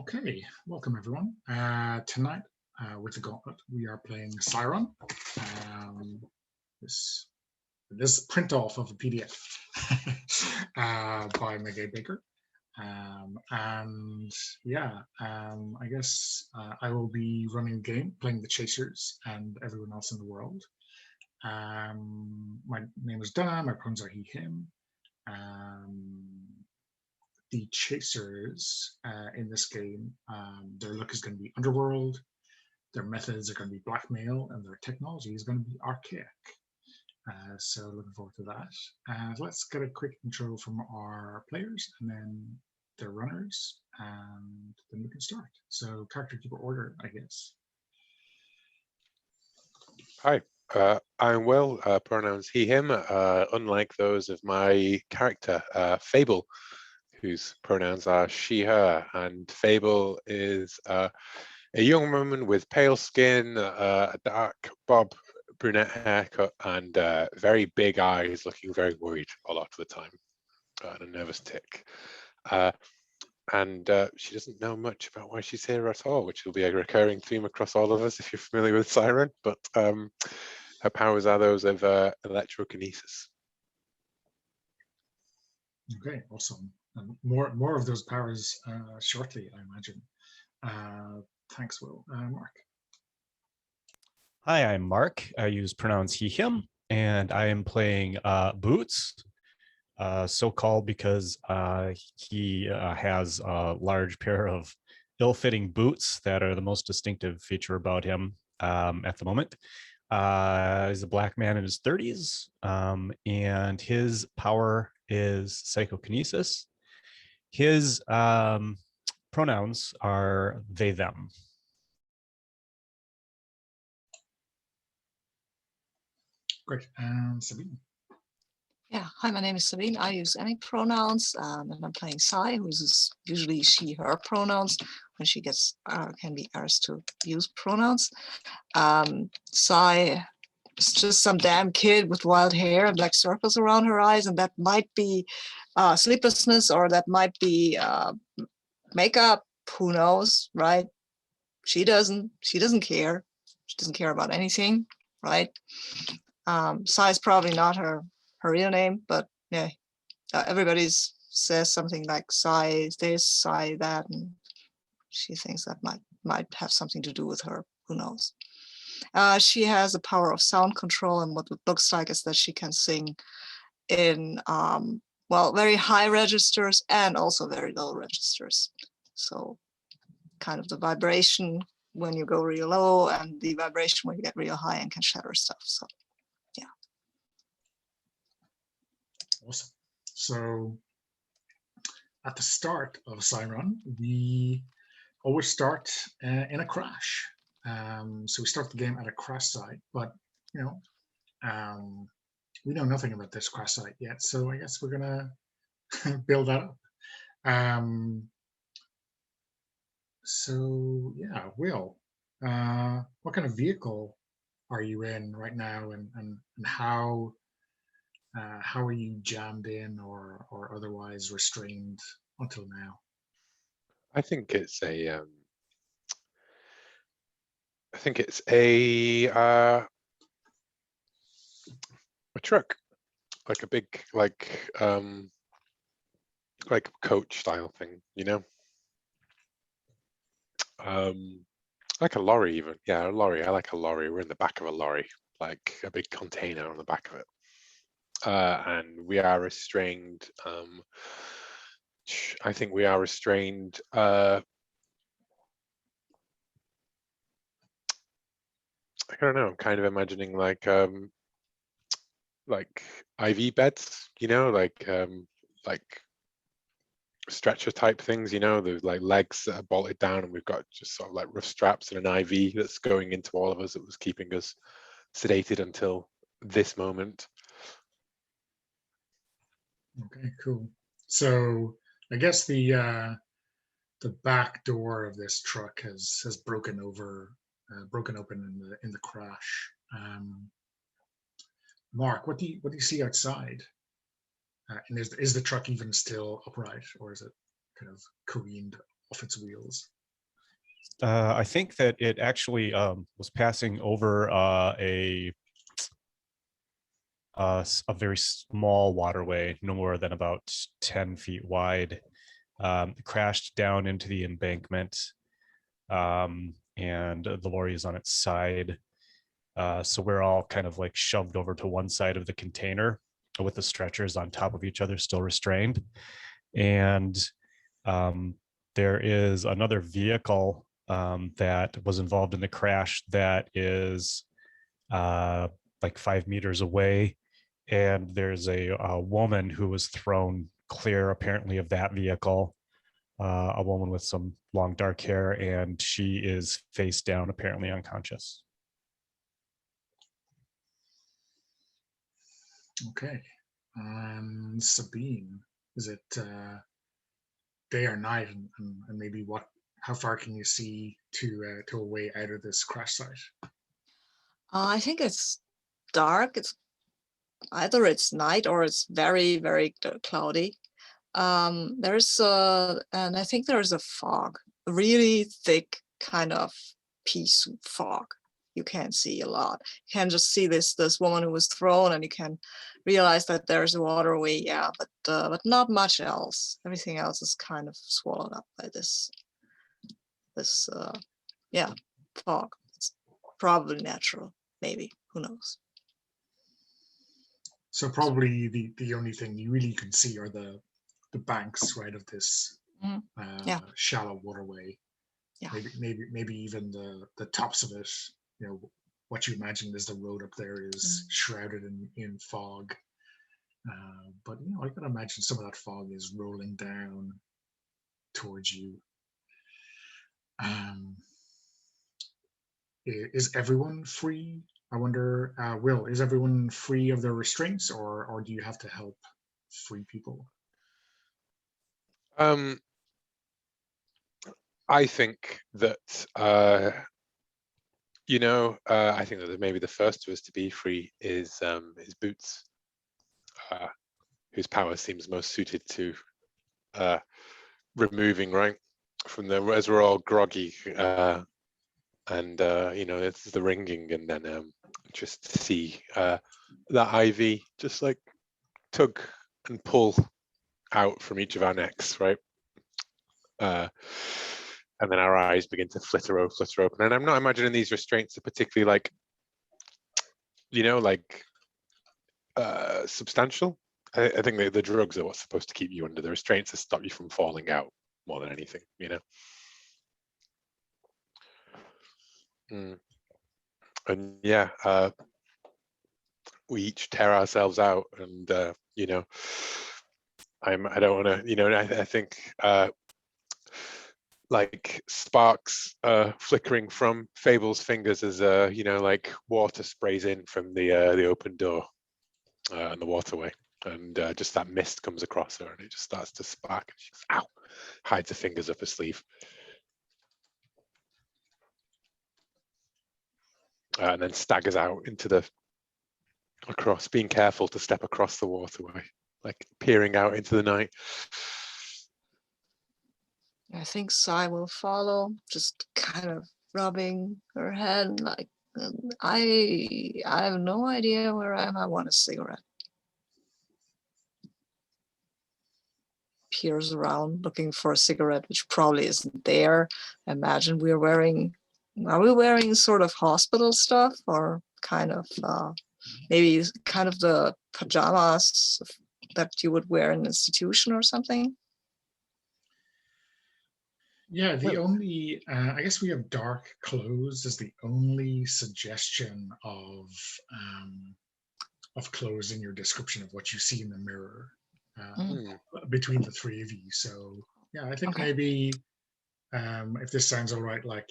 Okay, welcome everyone. Tonight with the Gauntlet, we are playing Psi Run. Um, this print off of a PDF by Megan Baker. And yeah, I guess I will be running the game, playing the chasers and everyone else in the world. My name is Donna. My pronouns are he, him. The chasers in this game, their look is going to be underworld, their methods are going to be blackmail, and their technology is going to be archaic. So looking forward to that. Let's get a quick intro from our players and then their runners, and then we can start. So character keeper order, I guess. Hi, I'm Will, pronouns he, him, unlike those of my character, Fable, whose pronouns are she, her. And Fable is a young woman with pale skin, a dark bob brunette haircut, and very big eyes, looking very worried a lot of the time, and a nervous tick. And she doesn't know much about why she's here at all, which will be a recurring theme across all of us if you're familiar with Psi Run. But her powers are those of electrokinesis. Okay, awesome. More of those powers shortly, I imagine. Thanks, Will. Mark. Hi, I'm Mark. I use pronouns he, him, and I am playing Boots, so called because he has a large pair of ill-fitting boots that are the most distinctive feature about him at the moment. He's a black man in his 30s, and his power is psychokinesis. His pronouns are they, them. Great. And Sabine. Yeah, hi, my name is Sabine. I use any pronouns, and I'm playing Psi, who uses usually she, her pronouns when she gets can be asked to use pronouns. Psi is just some damn kid with wild hair and black circles around her eyes, and that might be sleeplessness, or that might be makeup. Who knows, right? She doesn't care. She doesn't care about anything, right? Psi is probably not her real name, but yeah, everybody says something like Psi this, Psi that, and she thinks that might have something to do with her. Who knows? She has a power of sound control, and what it looks like is that she can sing in very high registers and also very low registers. So kind of the vibration when you go real low and the vibration when you get real high and can shatter stuff. So yeah. Awesome. So at the start of Psi Run, we always start in a crash. So we start the game at a crash site, but we know nothing about this crash site yet. So I guess we're gonna build that up. So yeah, Will, what kind of vehicle are you in right now, and how are you jammed in or otherwise restrained until now? I think it's a a truck, like a big like coach style thing, you know. Like a lorry even. Yeah, a lorry. I like a lorry. We're in the back of a lorry, like a big container on the back of it. And we are restrained. I think we are restrained. I don't know. I'm kind of imagining like IV beds, you know, like stretcher type things, you know, there's like legs that are bolted down, and we've got just sort of like rough straps and an IV that's going into all of us that was keeping us sedated until this moment. Okay, cool. So I guess the back door of this truck has broken open in the crash. Mark, what do you see outside? And is the truck even still upright, or is it kind of careened off its wheels? I think that it actually was passing over a very small waterway, no more than about 10 feet wide. Crashed down into the embankment, and the lorry is on its side. So we're all kind of like shoved over to one side of the container with the stretchers on top of each other, still restrained. And there is another vehicle that was involved in the crash that is like 5 meters away. And there's a woman who was thrown clear, apparently, of that vehicle. A woman with some long dark hair, and she is face down, apparently unconscious. Okay. And Sabine, is it day or night, and maybe how far can you see to a way out of this crash site? I think it's dark. It's either it's night or it's very, very cloudy. There's and I think there's a fog, a really thick kind of pea soup fog. You can't see a lot. You can just see this woman who was thrown, and you can realize that there's a waterway. Yeah, but not much else. Everything else is kind of swallowed up by this fog. It's probably natural, maybe. Who knows? So probably the only thing you really can see are the banks, right, of this Yeah. shallow waterway. Yeah. Maybe even the tops of it. You know, what you imagine is the road up there is shrouded in fog. But you know, I can imagine some of that fog is rolling down towards you. Is everyone free? I wonder, Will, is everyone free of their restraints, or do you have to help free people? I think that I think that maybe the first of us to be free is Boots, whose power seems most suited to removing right from as we're all groggy, and it's the ringing, and then just see that IV just like tug and pull out from each of our necks, right? And then our eyes begin to flitter open. And I'm not imagining these restraints are particularly like, substantial. I think the drugs are what's supposed to keep you under. The restraints to stop you from falling out more than anything, And yeah, we each tear ourselves out, and I don't want to, I think like sparks flickering from Fable's fingers as like water sprays in from the open door and the waterway, and just that mist comes across her, and it just starts to spark, and she goes, ow, hides her fingers up her sleeve, and then staggers out across, being careful to step across the waterway, like peering out into the night. I think Psi will follow, just kind of rubbing her head like, I have no idea where I am. I want a cigarette. Peers around looking for a cigarette, which probably isn't there. I imagine are we wearing sort of hospital stuff, or kind of maybe kind of the pajamas that you would wear in an institution or something? Yeah, the only, I guess we have dark clothes is the only suggestion of clothes in your description of what you see in the mirror between the three of you. So yeah, I think maybe if this sounds all right, like,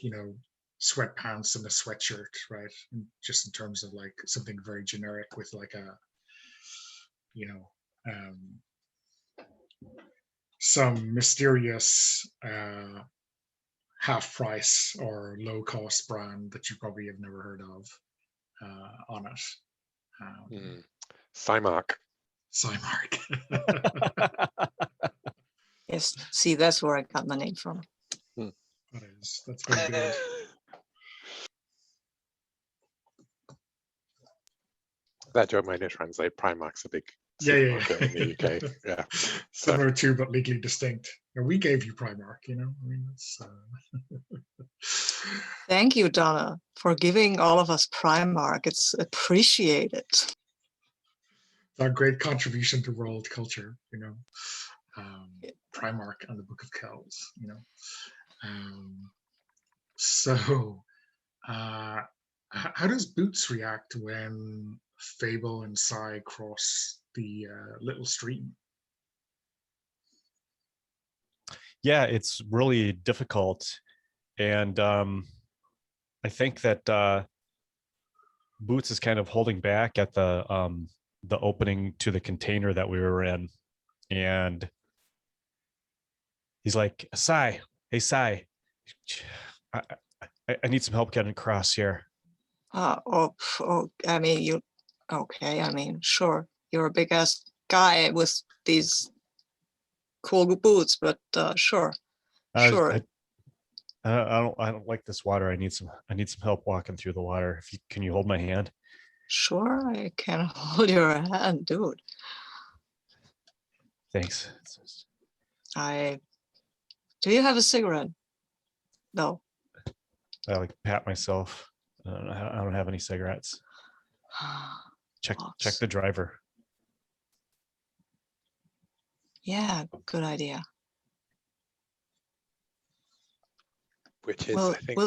sweatpants and a sweatshirt, right? And just in terms of like something very generic with like a, some mysterious half price or low cost brand that you probably have never heard of on it. Cymark. Cymark. Yes, see, that's where I got my name from. is. That's very good. That joke might translate. Primark's a big Yeah, yeah, supermarket in the UK. Yeah. Similar to, but legally distinct. And we gave you Primark, I mean, that's. Thank you, Donna, for giving all of us Primark. It's appreciated. Our great contribution to world culture, Primark and the Book of Kells, So, how does Boots react when Fable and Psi cross the little stream? Yeah, it's really difficult. And I think that Boots is kind of holding back at the opening to the container that we were in. And he's like, Psi, hey, Psi, I need some help getting across here. I mean, okay, I mean, sure, you're a big ass guy with these cool boots, but sure. I don't like this water. I need some help walking through the water. Can you hold my hand? Sure, I can hold your hand, dude. Thanks. Do you have a cigarette? No. I like pat myself. I don't have any cigarettes. Check the driver. Yeah, good idea. Which is, Well, I think,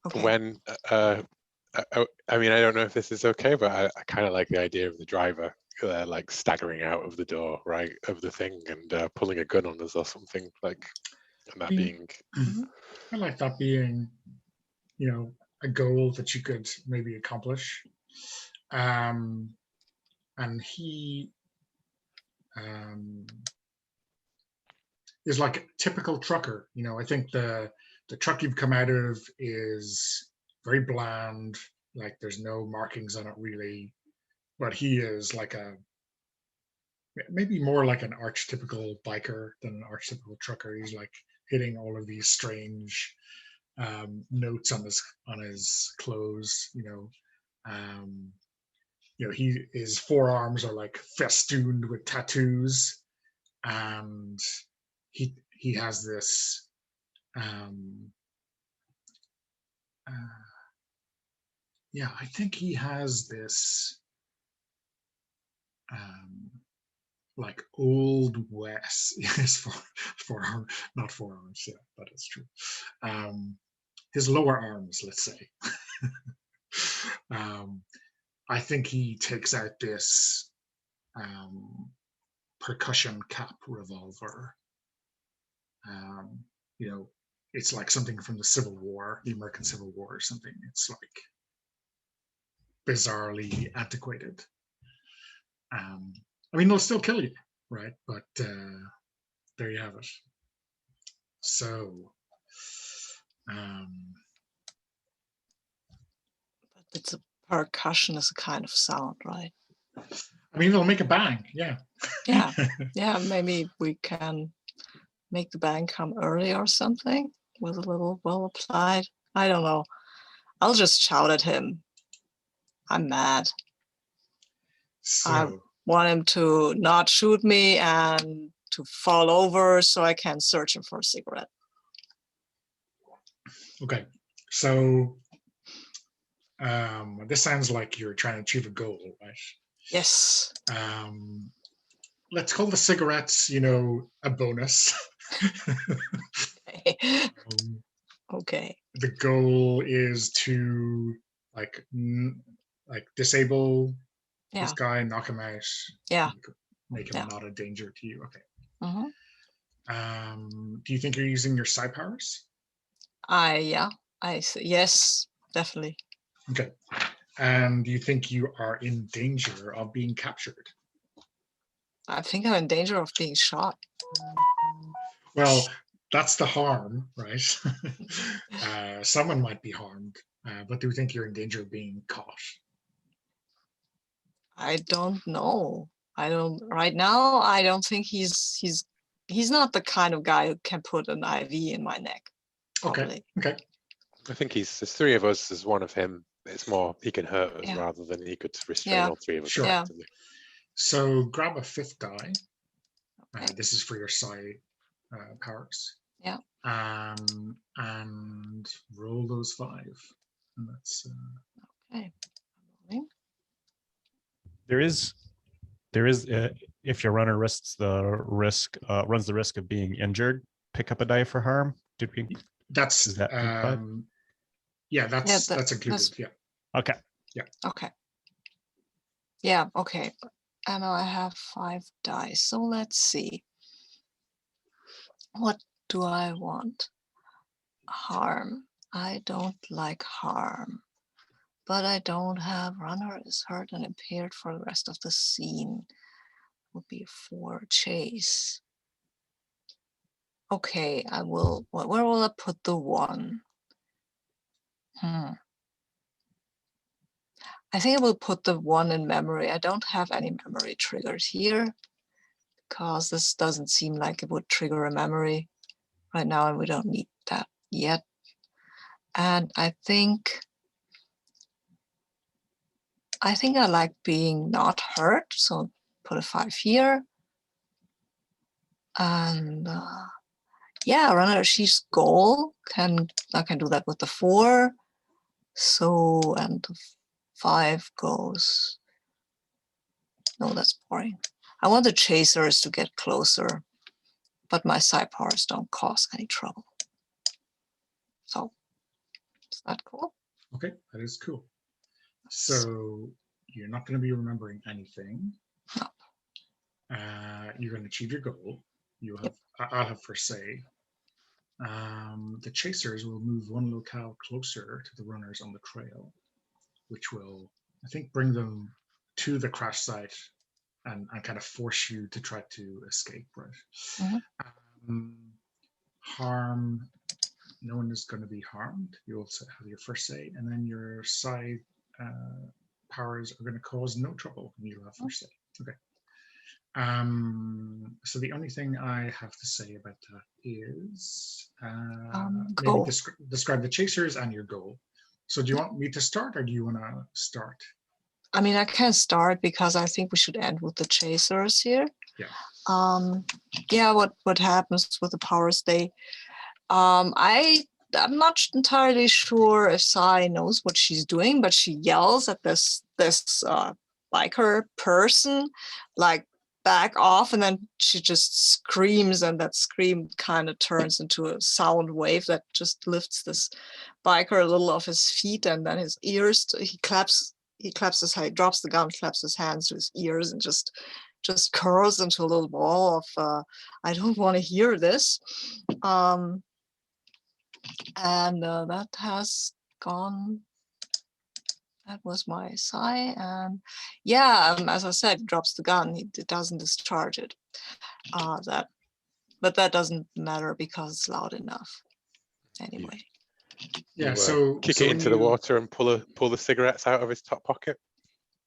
okay. when I mean, I don't know if this is okay, but I kind of like the idea of the driver like staggering out of the door, right, of the thing, and pulling a gun on us or something, like, and that being. I like that being, a goal that you could maybe accomplish. And he is like a typical trucker. I think the truck you've come out of is very bland, like there's no markings on it really, but he is like maybe more like an archetypical biker than an archetypical trucker. He's like hitting all of these strange notes on his clothes. His forearms are like festooned with tattoos, and he has this I think he has this like old west his forearm, not forearms, yeah, that is true. His lower arms, let's say. I think he takes out this percussion cap revolver. It's like something from the Civil War, the American Civil War or something. It's like bizarrely antiquated. I mean, it'll still kill you, right? But there you have it. So, but it's a percussion is a kind of sound, right? I mean, it'll make a bang, yeah. Yeah. Maybe we can make the bang come early or something with a little well applied. I don't know. I'll just shout at him. I'm mad. So, I want him to not shoot me and to fall over so I can search him for a cigarette. Okay. So this sounds like you're trying to achieve a goal, right? Yes. Let's call the cigarettes, a bonus. Okay. The goal is to like disable this guy, knock him out. Yeah. Make him not a danger to you. Okay. Mm-hmm. Do you think you're using your psi powers? Yes, definitely. Okay. And do you think you are in danger of being captured? I think I'm in danger of being shot. Well, that's the harm, right? Someone might be harmed, but do you think you're in danger of being caught? I don't know. Right now, I don't think he's not the kind of guy who can put an IV in my neck. probably. Okay. I think there's three of us, there's one of him. It's more, he can hurt us Yeah. rather than he could restrain Yeah. all three of us. Sure. Yeah. effectively. So grab a 5th die. Okay. This is for your Psi powers. Yeah. And roll those 5. And that's Okay. Rolling. There is if your runner runs the risk of being injured, pick up a die for harm. Did we? that's Is that implied? yeah, that's that- that's included. that's- Yeah. Okay. Okay. Yeah, okay. And I have 5 dice. So let's see. What do I want? Harm. I don't like harm. But I don't have runner is hurt and impaired for the rest of the scene. Would be 4 chase. Okay, I will. Where will I put the 1? I think I will put the 1 in memory. I don't have any memory triggers here because this doesn't seem like it would trigger a memory right now, and we don't need that yet. And I think I like being not hurt, so put a 5 here. And yeah, runner she's goal I can do that with the 4. So and the 5 goes. No, that's boring. I want the chasers to get closer, but my Psi powers don't cause any trouble. So is that cool? Okay, that is cool. So you're not going to be remembering anything. No. You're going to achieve your goal. You have. I'll have first say. The chasers will move 1 locale closer to the runners on the trail, which will, I think, bring them to the crash site and kind of force you to try to escape, right? Harm, no one is going to be harmed. You also have your first say, and then your side powers are going to cause no trouble, and you'll have first say. Okay. So the only thing I have to say about that is maybe describe the chasers and your goal. So do you want me to start, or do you want to start? I mean, I can start because I think we should end with the chasers here. Yeah. Yeah, what happens with the powers? I'm not entirely sure if Psi knows what she's doing, but she yells at this biker person, like, back off, and then she just screams, and that scream kind of turns into a sound wave that just lifts this biker a little off his feet, and then his ears, he claps his head, drops the gun, claps his hands to his ears, and just curls into a little ball of I don't want to hear this. And that has gone. That was my Psi, and yeah, as I said, drops the gun. It doesn't discharge it. But that doesn't matter because it's loud enough. Anyway. Yeah. Kick it into the water and pull the cigarettes out of his top pocket.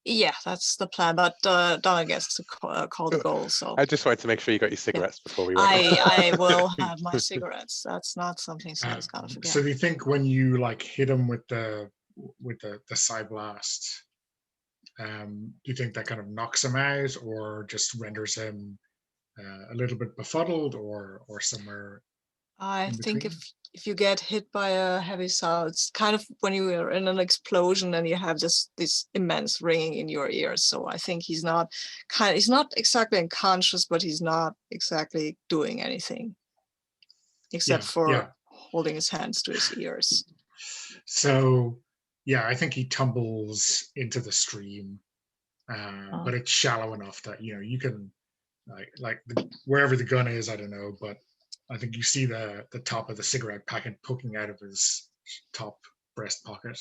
Yeah, that's the plan. But Donna gets to call the goal. So I just wanted to make sure you got your cigarettes before we went. I will have my cigarettes. That's not something Psi's gotta forget. So do you think when you hit him with the Psi blast, do you think that kind of knocks him out, or just renders him a little bit befuddled, or somewhere? I think if you get hit by a heavy Psi, it's kind of when you are in an explosion and you have this immense ringing in your ears. So I think he's not exactly unconscious, but he's not exactly doing anything except for holding his hands to his ears. So yeah, I think he tumbles into the stream, but it's shallow enough that you can wherever the gun is, I don't know, but I think you see the top of the cigarette packet poking out of his top breast pocket.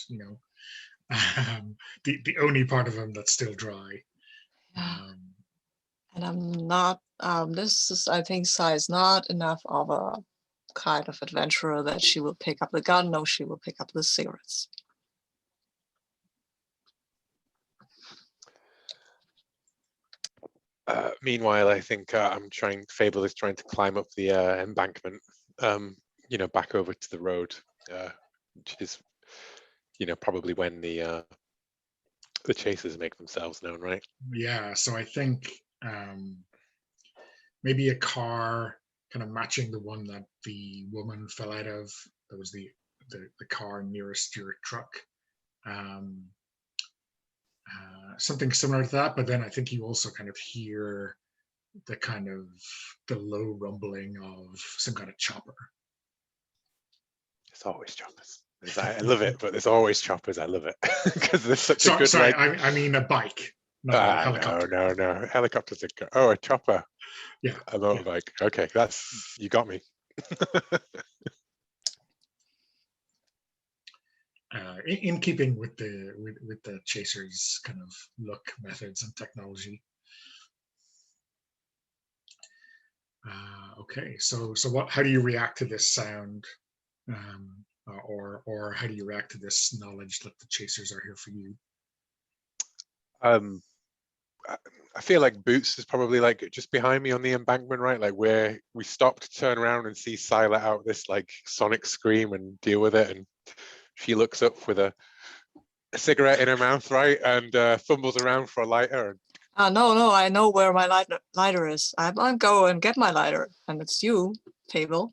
The only part of him that's still dry. And I'm not. I think Psi is not enough of a kind of adventurer that she will pick up the gun. No, she will pick up the cigarettes. Meanwhile, I think Fable is trying to climb up the embankment. back over to the road, which is, probably when the chasers make themselves known, right? Yeah, so I think maybe a car kind of matching the one that the woman fell out of. That was the car nearest your truck. Something similar to that, but then I think you also kind of hear the low rumbling of some kind of chopper. It's always choppers. I love it, but there's always choppers. I love it because there's such a good Sorry, I mean a bike, not a helicopter. No. Helicopters are good. Oh, a chopper. Yeah. A motorbike. Yeah. Okay, you got me. In keeping with the chasers kind of look, methods, and technology. Okay, so how do you react to this sound, or how do you react to this knowledge that the chasers are here for you? I feel like Boots is probably like just behind me on the embankment, right? Like where we stopped to turn around and see Psi let out this like sonic scream and deal with it, and she looks up with a cigarette in her mouth, right, and fumbles around for a lighter. No, I know where my lighter is. I'll go and get my lighter, and it's you, Fable.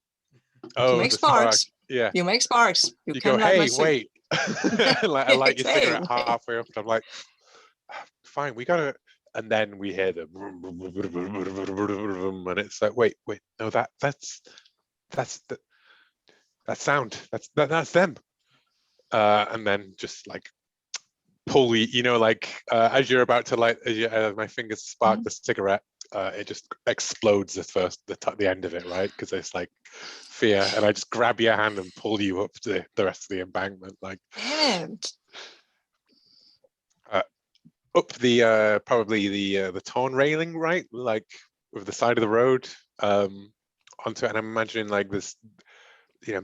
Oh, you make sparks. Yeah. You make sparks. You can go, light hey, wait. I light your cigarette wait. halfway up, and I'm like, fine, we gotta. And then we hear the, and it's like, wait, no, that's that sound. That's them. And then just like pull as you're about to light, my fingers spark the cigarette, it just explodes the end of it, right? Because it's like fear, and I just grab your hand and pull you up to the rest of the embankment, like. And up the probably the torn railing, right, like with the side of the road, onto it, and I'm imagining like this,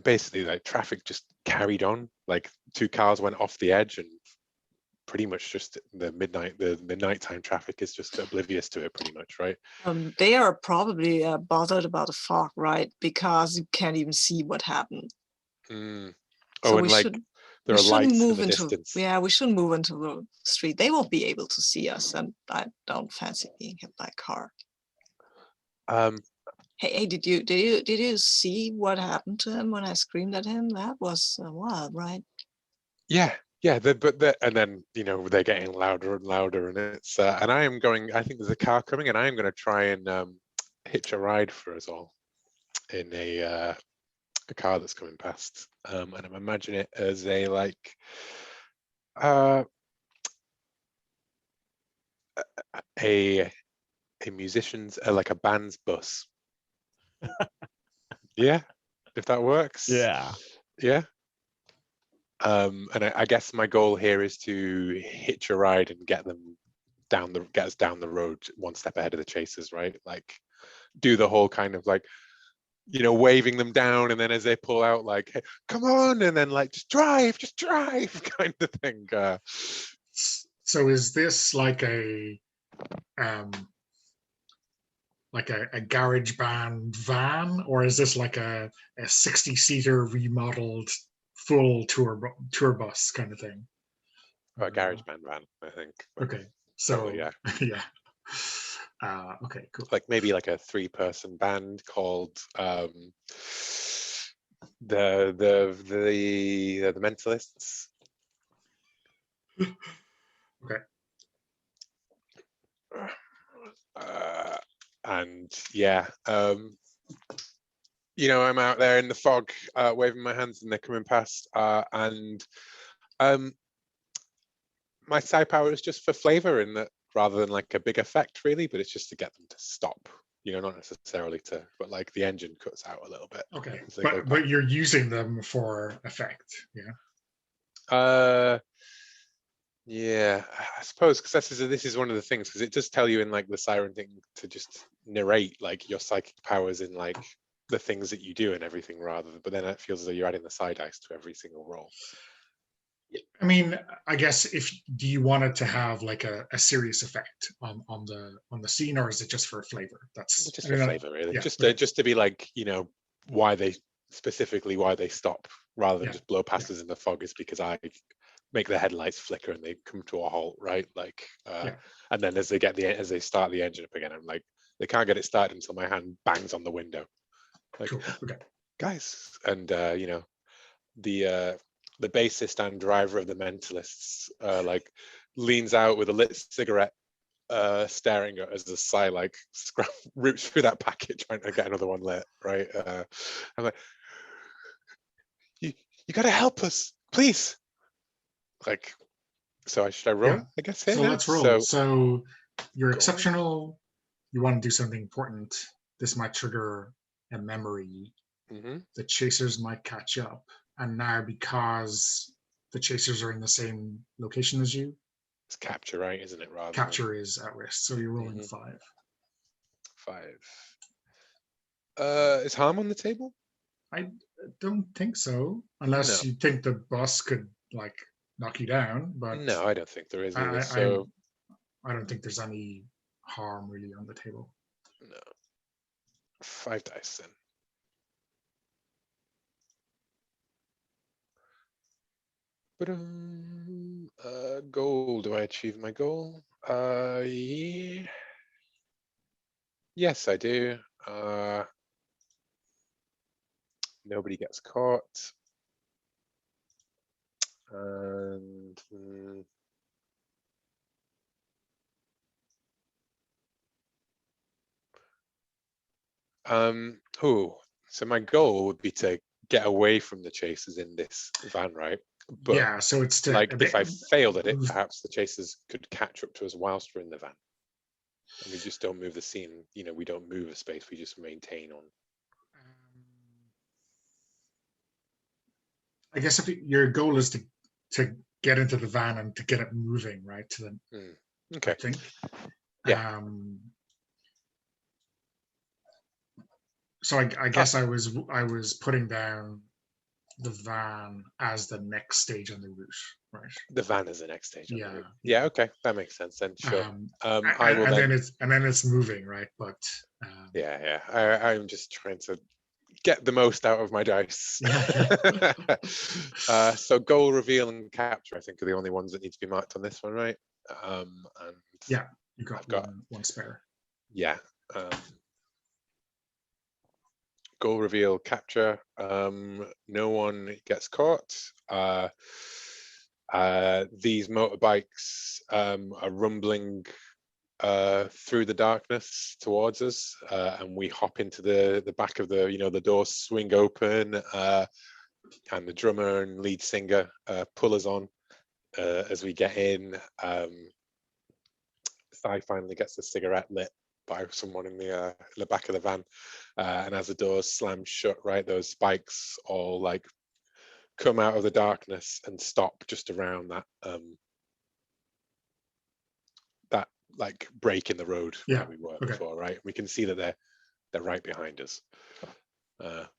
basically like traffic just carried on, like 2 cars went off the edge, and pretty much just the nighttime traffic is just oblivious to it, pretty much, right? They are probably bothered about the fog, right? Because you can't even see what happened. Oh, so and like there are lights in the distance. Yeah, we shouldn't move into the street. They won't be able to see us, and I don't fancy being hit by a car. Hey, did you see what happened to him when I screamed at him? That was wild, right? Yeah. And then they're getting louder and louder, and it's and I think there's a car coming, and I am going to try and hitch a ride for us all in a car that's coming past, and I'm imagining it as a like a musician's like a band's bus. Yeah, if that works. Yeah. And I guess my goal here is to hitch a ride and get us down the road one step ahead of the chasers, right? Like do the whole kind of like, waving them down, and then as they pull out, like, hey, come on, and then like just drive kind of thing. So is this like a garage band van, or is this like a 60-seater remodeled full tour bus kind of thing? A garage band van, I think. Okay, so yeah. Okay, cool. Like maybe like a 3-person band called the Mentalists. Okay. And yeah, I'm out there in the fog, waving my hands, and they're coming past, and my Psi power is just for flavor, in that rather than like a big effect really, but it's just to get them to stop, not necessarily but like the engine cuts out a little bit. Okay, but you're using them for effect. Yeah, I suppose, because this is one of the things, because it does tell you in like the Psi Run thing to just narrate like your psychic powers in like the things that you do and everything, but then it feels as though you're adding the Psi dice to every single roll. I mean, I guess do you want it to have like a serious effect on the scene, or is it just for flavor? That's just for flavor, really. Yeah, just to be like, why they specifically why they stop rather than Yeah, just blow past us in the fog is because I make the headlights flicker and they come to a halt, right? Like, Yeah. and then as they start the engine up again, I'm like, they can't get it started until my hand bangs on the window. Like, cool. Okay. guys, and you know, the bassist and driver of the Mentalists like leans out with a lit cigarette, staring at us as Psi like roots through that packet trying to get another one lit, right? I'm like, you gotta help us, please. Like, so should I roll? Yeah. I guess here So now. let's roll. So you're Go. exceptional. You want to do something important. This might trigger a memory. Mm-hmm. The chasers might catch up. And now because the chasers are in the same location as you, It's capture, right? Isn't it? Rather capture is at risk. So you're rolling Mhm. 5. than 5. Is harm on the table? I don't think so, unless No. you think the boss could like knock you down. But No, I don't think there is either. I So I don't think there's any harm really on the table. no. 5 dice then. Goal. Do I achieve my goal? Yeah. Yes, I do. Nobody gets caught. And so my goal would be to get away from the chasers in this van, right? But Yeah, so it's to like if I failed at it, perhaps the chasers could catch up to us whilst we're in the van. And we just don't move the scene, you know, we don't move a space, we just maintain on. I guess if your goal is to get into the van and to get it moving, right? To the Okay. I think. Yeah. So I guess I was putting down the van as the next stage on the route, right? The van is the next stage. On Yeah, the route. yeah. Yeah. Okay, that makes sense then. Sure. I will then it's moving, right? But yeah. I'm just trying to get the most out of my dice. So goal, reveal, and capture, I think, are the only ones that need to be marked on this one, right? And yeah, you got, I've got one spare. Yeah. Goal, reveal, capture. No one gets caught. These motorbikes are rumbling through the darkness towards us, and we hop into the back of the, you know, the doors swing open, and the drummer and lead singer pull us on as we get in. Psi finally gets the cigarette lit by someone in the back of the van, and as the doors slam shut, right, those spikes all like come out of the darkness and stop just around that that like break in the road where we were before, right? We can see that they're right behind us, but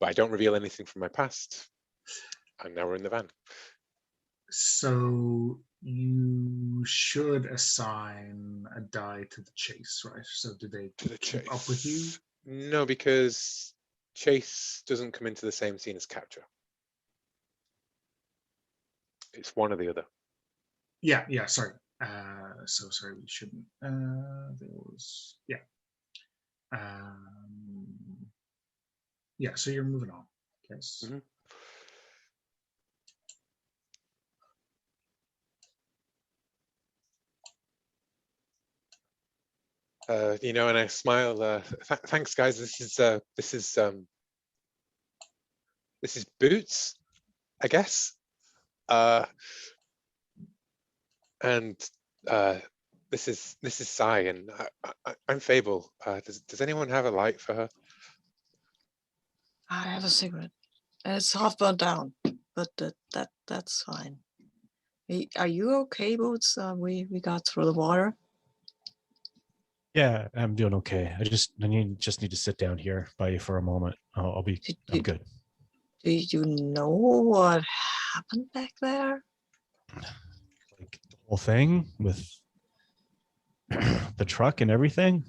I don't reveal anything from my past, and now we're in the van. So you should assign a die to the chase, right? So do they keep up with you? No, because chase doesn't come into the same scene as capture. It's one or the other. Yeah, sorry. So sorry, we shouldn't. There was yeah, so you're moving on. Yes. Mm-hmm. You know, and I smile. Thanks, guys. This is Boots, I guess. And this is Psi, and I'm Fable. Does anyone have a light for her? I have a cigarette. It's half burnt down, but that's fine. Are you okay, Boots? We got through the water. Yeah, I'm doing okay. I just need to sit down here by you for a moment. I'm good. Do you know what happened back there? Like the whole thing with the truck and everything?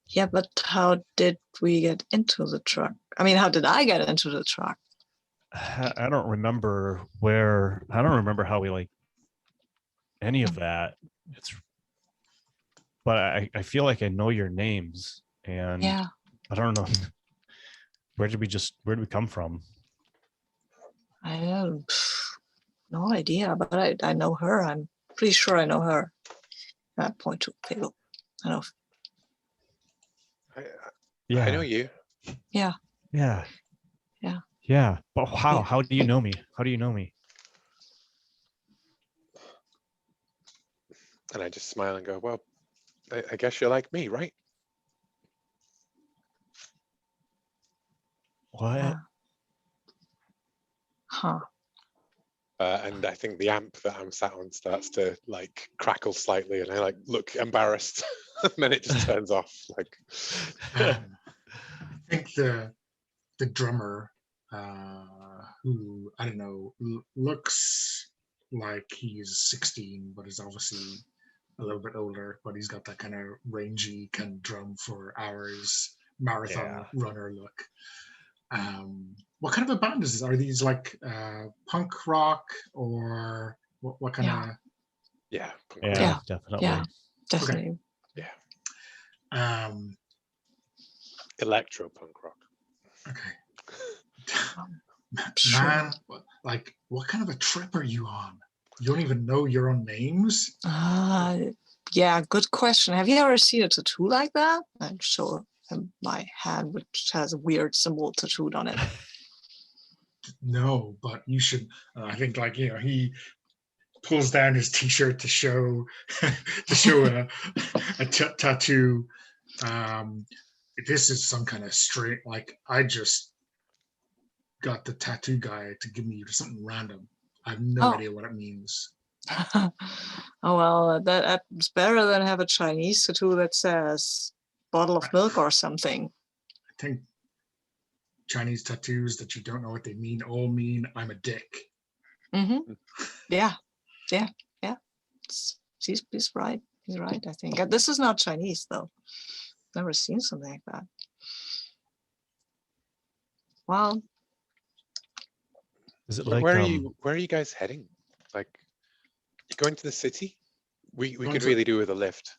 Yeah, but how did we get into the truck? I mean, how did I get into the truck? I don't remember where. I don't remember how we like any of that. It's, but I feel like I know your names, and Yeah. I don't know where did we come from? I don't, no idea, but I know her. I'm pretty sure I know her. I point to Fable. I know. I know you. Yeah. Yeah. Yeah. Yeah. But how? Yeah. How do you know me? How do you know me? And I just smile and go, well, I guess you're like me, right? What? Huh. And I think the amp that I'm sat on starts to like crackle slightly, and I like look embarrassed, and then it just turns off. Like, I think the drummer, who I don't know, looks like he's 16, but is obviously a little bit older. But he's got that kind of rangy kind of drum for hours, marathon runner look. What kind of a band is this? Are these like punk rock or what kind of? yeah, punk rock. Yeah, definitely. Yeah, definitely. Yeah, Um, electro punk rock. okay. Sure. Man, like, what kind of a trip are you on? You don't even know your own names? Yeah, good question. Have you ever seen a tattoo like that? I'm sure my hand, which has a weird symbol tattooed on it. No, but you should. I think, like, he pulls down his t-shirt to show a tattoo. This is some kind of straight. Like, I just got the tattoo guy to give me something random. I have no idea what it means. Oh well, that's better than have a Chinese tattoo that says bottle of milk or something. I think Chinese tattoos that you don't know what they mean all mean I'm a dick. Mm-hmm. Yeah. He's right. He's right. I think this is not Chinese though. Never seen something like that. Well, Is it Where, like where are you guys heading? Like, you going to the city? We Going could to- really do with a lift.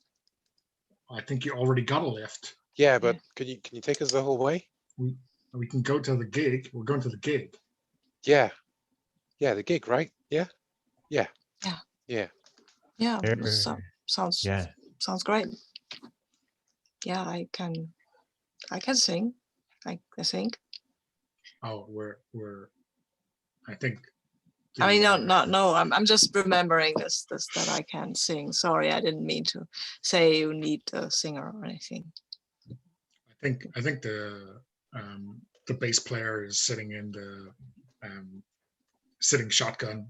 I think you already got a lift. Yeah, but can you take us the whole way? We can go to the gig. We're going to the gig. Yeah, the gig, right? Yeah. so, sounds great. Yeah, I can sing. I think. Oh, I think. I mean, no. I'm just remembering this that I can sing. Sorry, I didn't mean to say you need a singer or anything. I think the bass player is sitting in the sitting shotgun,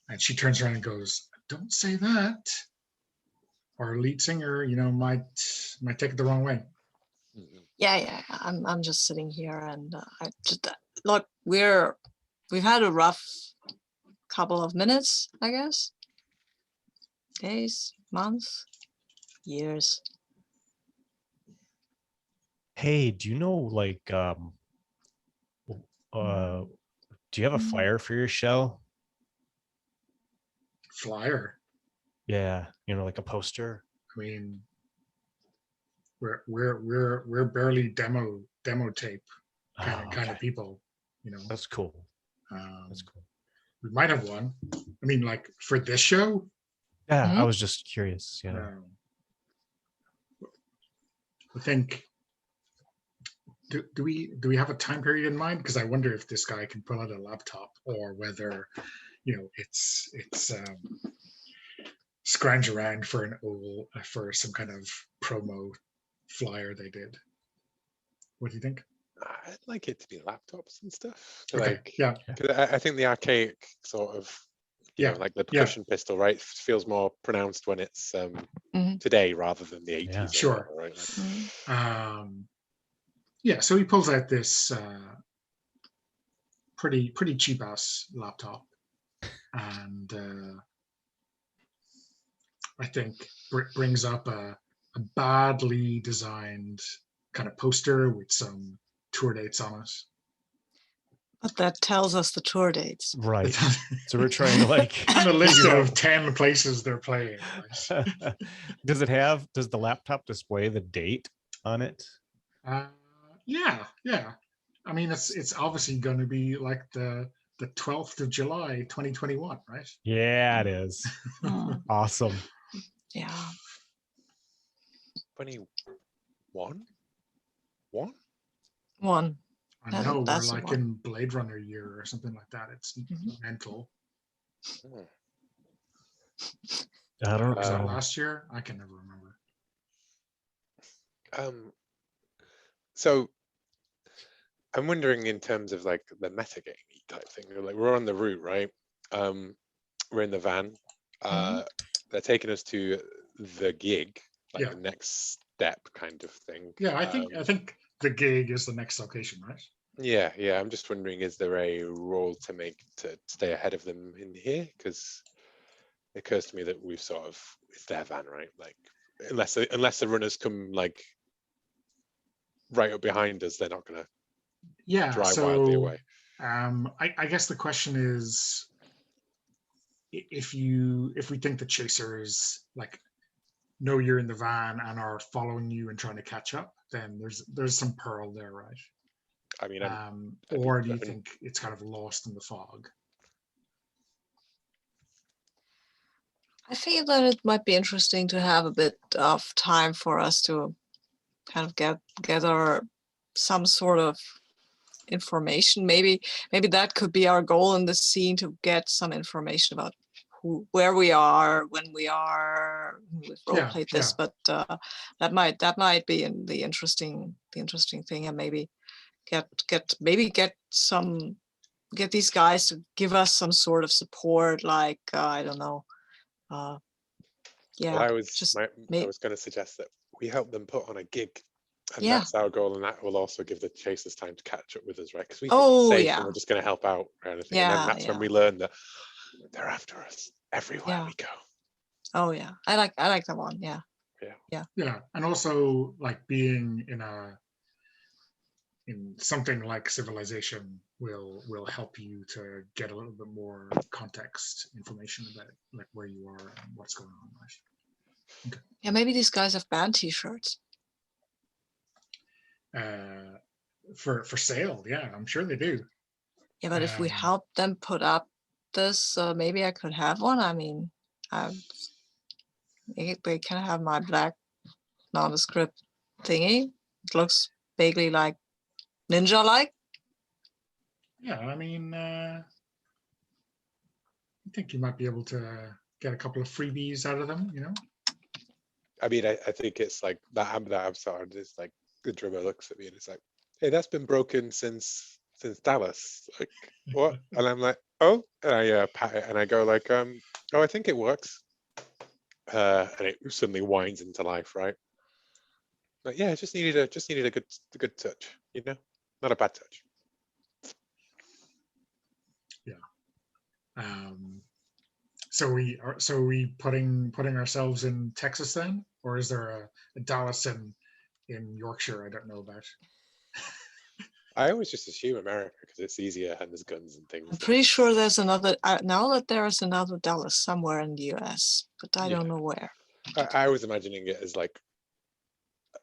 and she turns around and goes, "Don't say that." Our lead singer, might take it the wrong way. Yeah. I'm just sitting here, and I just look. We've had a rough couple of minutes, I guess. Days, months, years. hey, do you know like do you have a flyer for your show? Flyer. Yeah, like a poster. I mean, we're barely demo tape kind of people. That's cool. Um, That's cool. We might have one. I mean, like for this show. Yeah, I was just curious. Yeah. I think. Do we have a time period in mind? Because I wonder if this guy can pull out a laptop, or whether it's scrounge around for some kind of promo flyer they did. What do you think? I'd like it to be laptops and stuff. Okay. Like, Yeah. 'cause I think the archaic sort of, like the percussion pistol, right, feels more pronounced when it's today rather than the 80s. Sure. Whatever, right? Like, so he pulls out this pretty cheap ass laptop, and I think brings up a a badly designed kind of poster with some tour dates on it. But that tells us the tour dates. Right. It's So we're trying to like on a list figure of out- 10 places they're playing. Right? does the laptop display the date on it? Yeah. I mean, it's obviously going to be like the 12th of July, 2021, right? Yeah, it is. Hmm, Awesome. yeah. 21? One? One. I That- know we're that's the like one. in Blade Runner year or something like that. It's Mhm. mental. Hmm. I don't Was that know. last year? I can never remember. So I'm wondering in terms of like the metagaming type thing. Like we're on the route, right? We're in the van. They're taking us to the gig, like Yeah. the next step kind of thing. Yeah, I think the gig is the next location, right? Yeah. I'm just wondering, is there a role to make to stay ahead of them in here? Because it occurs to me that we've sort of, it's their van, right? Like unless the runners come like right up behind us, they're not gonna Yeah. drive wildly So away. I guess the question is, if we think the chasers like know you're in the van and are following you and trying to catch up, then there's some pearl there, right? I mean, Or do you think it's kind of lost in the fog? I feel that it might be interesting to have a bit of time for us to kind of gather some sort of information. Maybe that could be our goal in the scene, to get some information about where we are, when we are. We've role Yeah, played this, but that might be the interesting thing, and maybe get these guys to give us some sort of support, like I don't know. Yeah, well, I was just going to suggest that we help them put on a gig, and Yeah. that's our goal, and that will also give the chasers time to catch up with us, right? Because we Oh, think it's safe yeah. and we're just going to help out or anything, and then Yeah, that's when yeah. we learn that they're after us everywhere Yeah. we go. Oh yeah, I like that one. Yeah. Yeah, and also like being in something like Civilization will help you to get a little bit more context information about like where you are and what's going on, right? Okay. Yeah, maybe these guys have band T-shirts. For sale, yeah, I'm sure they do. Yeah, but if we Um, help them put up this, maybe I could have one. I mean, they can have my black nondescript thingy. It looks vaguely like ninja-like. Yeah, I mean, I think you might be able to get a couple of freebies out of them, you know? I mean, I think it's like that Avatar is like the drummer looks at me and it's like, hey, that's been broken since Dallas. Like what? And I'm like, oh, and I pat it and I go like, oh, I think it works. And it suddenly winds into life, right? Like, yeah, it just needed a good touch, you know, not a bad touch. Yeah. So we putting ourselves in Texas then, or is there a Dallas in Yorkshire I don't know about? I always just assume America because it's easier and there's guns and things. I'm pretty sure there's another. Now that there is another Dallas somewhere in the U.S., but I don't know where. I was imagining it as like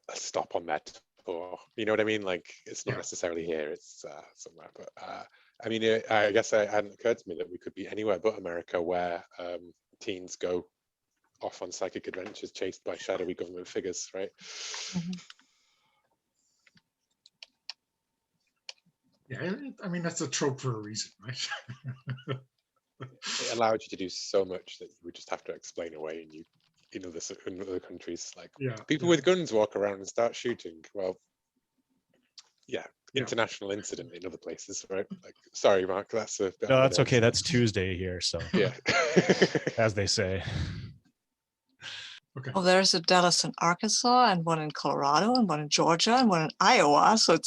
a stop on that tour. You know what I mean? Like it's not necessarily here; it's somewhere. But I mean, I guess it hadn't occurred to me that we could be anywhere but America, where teens go off on psychic adventures chased by shadowy government figures, right? Mhm. Yeah, I mean that's a trope for a reason, right? It allowed you to do so much that you would just have to explain away, and in other countries, like people with guns walk around and start shooting. Well, international incident in other places, right? Like, sorry, Mark, that's a bit. No, that's okay. That's Tuesday here, so yeah, as they say. Okay. Oh, there's a Dallas in Arkansas, and one in Colorado, and one in Georgia, and one in Iowa. So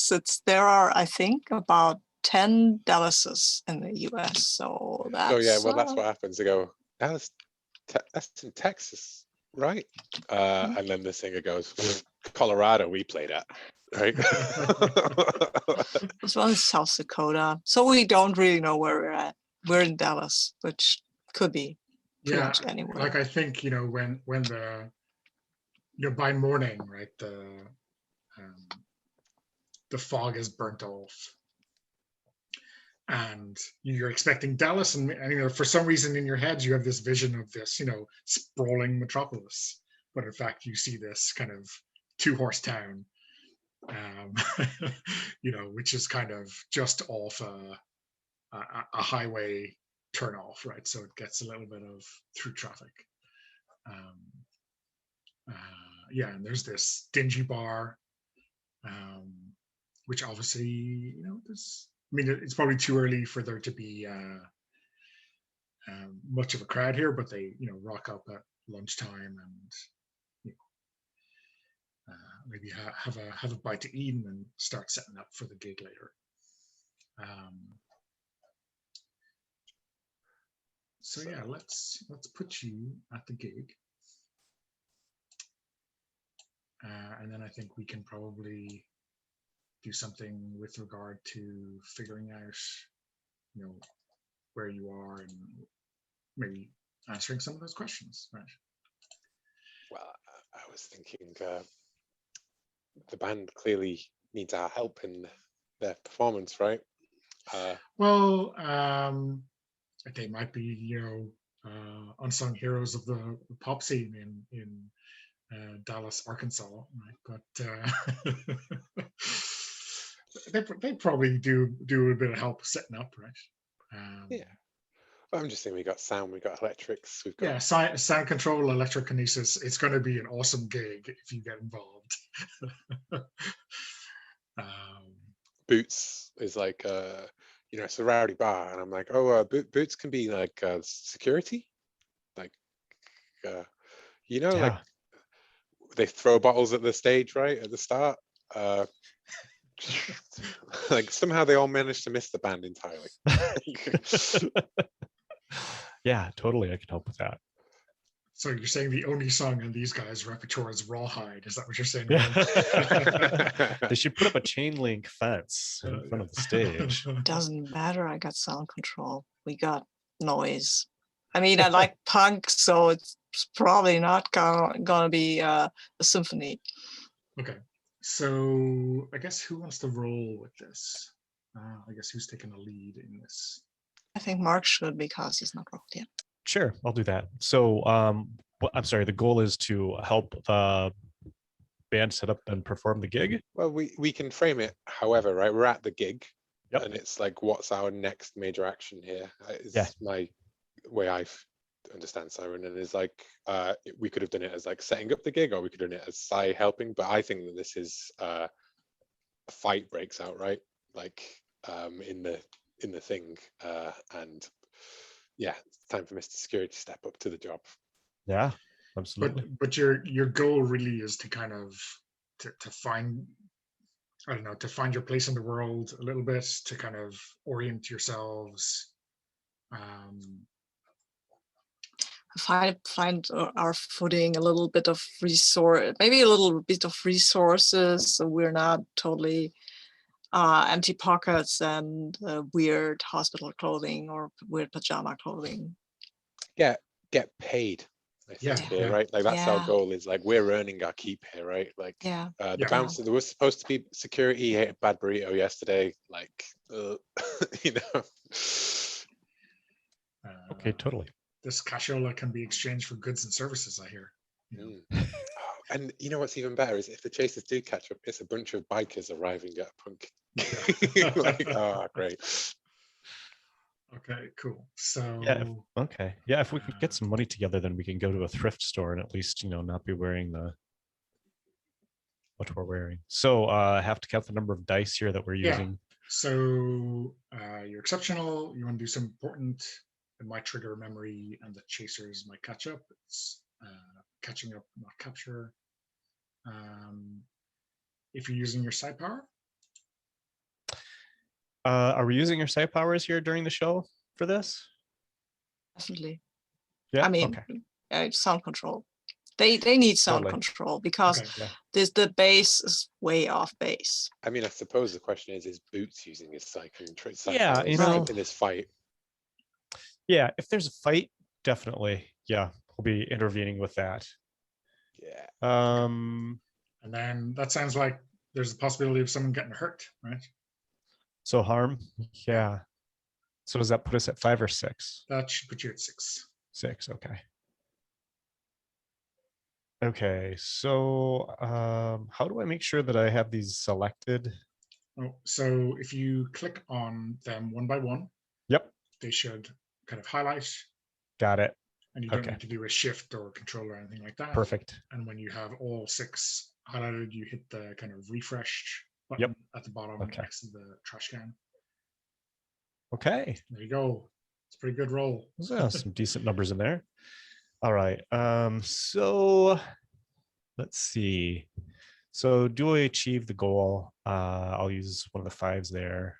there are, I think, about 10 Dallases in the U.S. So that's. So yeah, well, that's what happens. They go, that's in Texas. right? And then the singer goes, Colorado, we played at, right? This one is South Dakota, so we don't really know where we're at. We're in Dallas, which could be pretty Yeah, much anywhere. like I think, you know, when the, you know, by morning, right, the fog is burnt off, and you're expecting Dallas, and you know, for some reason in your head you have this vision of this, you know, sprawling metropolis, but in fact you see this kind of two-horse town, you know, which is kind of just off a highway turnoff, right? So it gets a little bit of through traffic. Yeah, and there's this dingy bar, which obviously, you know, there's, I mean, it's probably too early for there to be much of a crowd here, but they, you know, rock up at lunchtime and, you know, maybe have a bite to eat and then start setting up for the gig later. So yeah, let's put you at the gig, and then I think we can probably do something with regard to figuring out, you know, where you are and maybe answering some of those questions, right? Well, I was thinking the band clearly needs our help in their performance, right? Well, they might be, you know, unsung heroes of the pop scene in Dallas, Arkansas, right? But they probably do a bit of help setting up, right? Yeah. I'm just saying we got sound, we got electrics, we've got sound control, electrokinesis. It's going to be an awesome gig if you get involved. Boots is like you know, it's a rowdy bar, and I'm like, oh, Boots can be like security, like you know, like they throw bottles at the stage right at the start. Like somehow they all managed to miss the band entirely. Yeah, totally. I can help with that. So you're saying the only song in these guys' repertoire is Rawhide? Is that what you're saying? Yeah. They should put up a chain link fence in front of the stage. Doesn't matter. I got sound control. We got noise. I mean, I like punk, so it's probably not gonna be a symphony. Okay. So I guess who wants to roll with this? I guess who's taking the lead in this? I think Mark should, because he's not rolled yet. Sure, I'll do that. So I'm sorry, the goal is to help the band set up and perform the gig. Well, we can frame it however, right? We're at the gig, Yep. And it's like, what's our next major action here? Is Yeah. my way I understand Psi Run, and is like we could have done it as like setting up the gig, or we could have done it as Psi helping. But I think that this is a fight breaks out, right? Like in the thing, and yeah, it's time for Mr. Security to step up to the job. Yeah, absolutely. But your goal really is to kind of to find, I don't know, to find your place in the world a little bit, to kind of orient yourselves. Find our footing, a little bit of resource, maybe a little bit of resources, so we're not totally empty pockets and weird hospital clothing or weird pajama clothing. Get paid, I think, here, right? Like that's our goal, is like we're earning our keep here, right? Like the bouncer, there was supposed to be security, he ate a bad burrito yesterday, like you know. Okay, totally. This cashola can be exchanged for goods and services, I hear. You know? And you know what's even better is if the chasers do catch up, it's a bunch of bikers arriving at a punk. Like, oh, great. Okay, cool. So yeah, if we can get some money together, then we can go to a thrift store and at least, you know, not be wearing what we're wearing. So I have to count the number of dice here that we're using. So you're exceptional. You want to do some important. It might trigger memory, and the chasers might catch up. It's catching up, not capture. If you're using your psi power. Are we using your psi powers here during the show for this? Definitely. Yeah. I mean, sound control. They need sound Totally. control because Okay. Yeah. the bass is way off base. I mean, I suppose the question is Boots using his Psi Yeah, powers you know. in this fight? Yeah, if there's a fight, definitely. Yeah, we'll be intervening with that. Yeah. And then that sounds like there's a possibility of someone getting hurt, right? so harm. Yeah. So does that put us at 5 or 6? That should put you at 6. 6. Okay. Okay. So how do I make sure that I have these selected? Oh, so if you click on them one by one, Yep. they should kind of highlight, Got it. and you don't Okay. need to do a shift or control or anything like that. Perfect. And when you have all 6 highlighted, you hit the kind of refresh button at the bottom next to the trash can. Okay. There you go. It's a pretty good roll. Yeah, some decent numbers in there. All right. So let's see. So do I achieve the goal? I'll use one of the 5s there.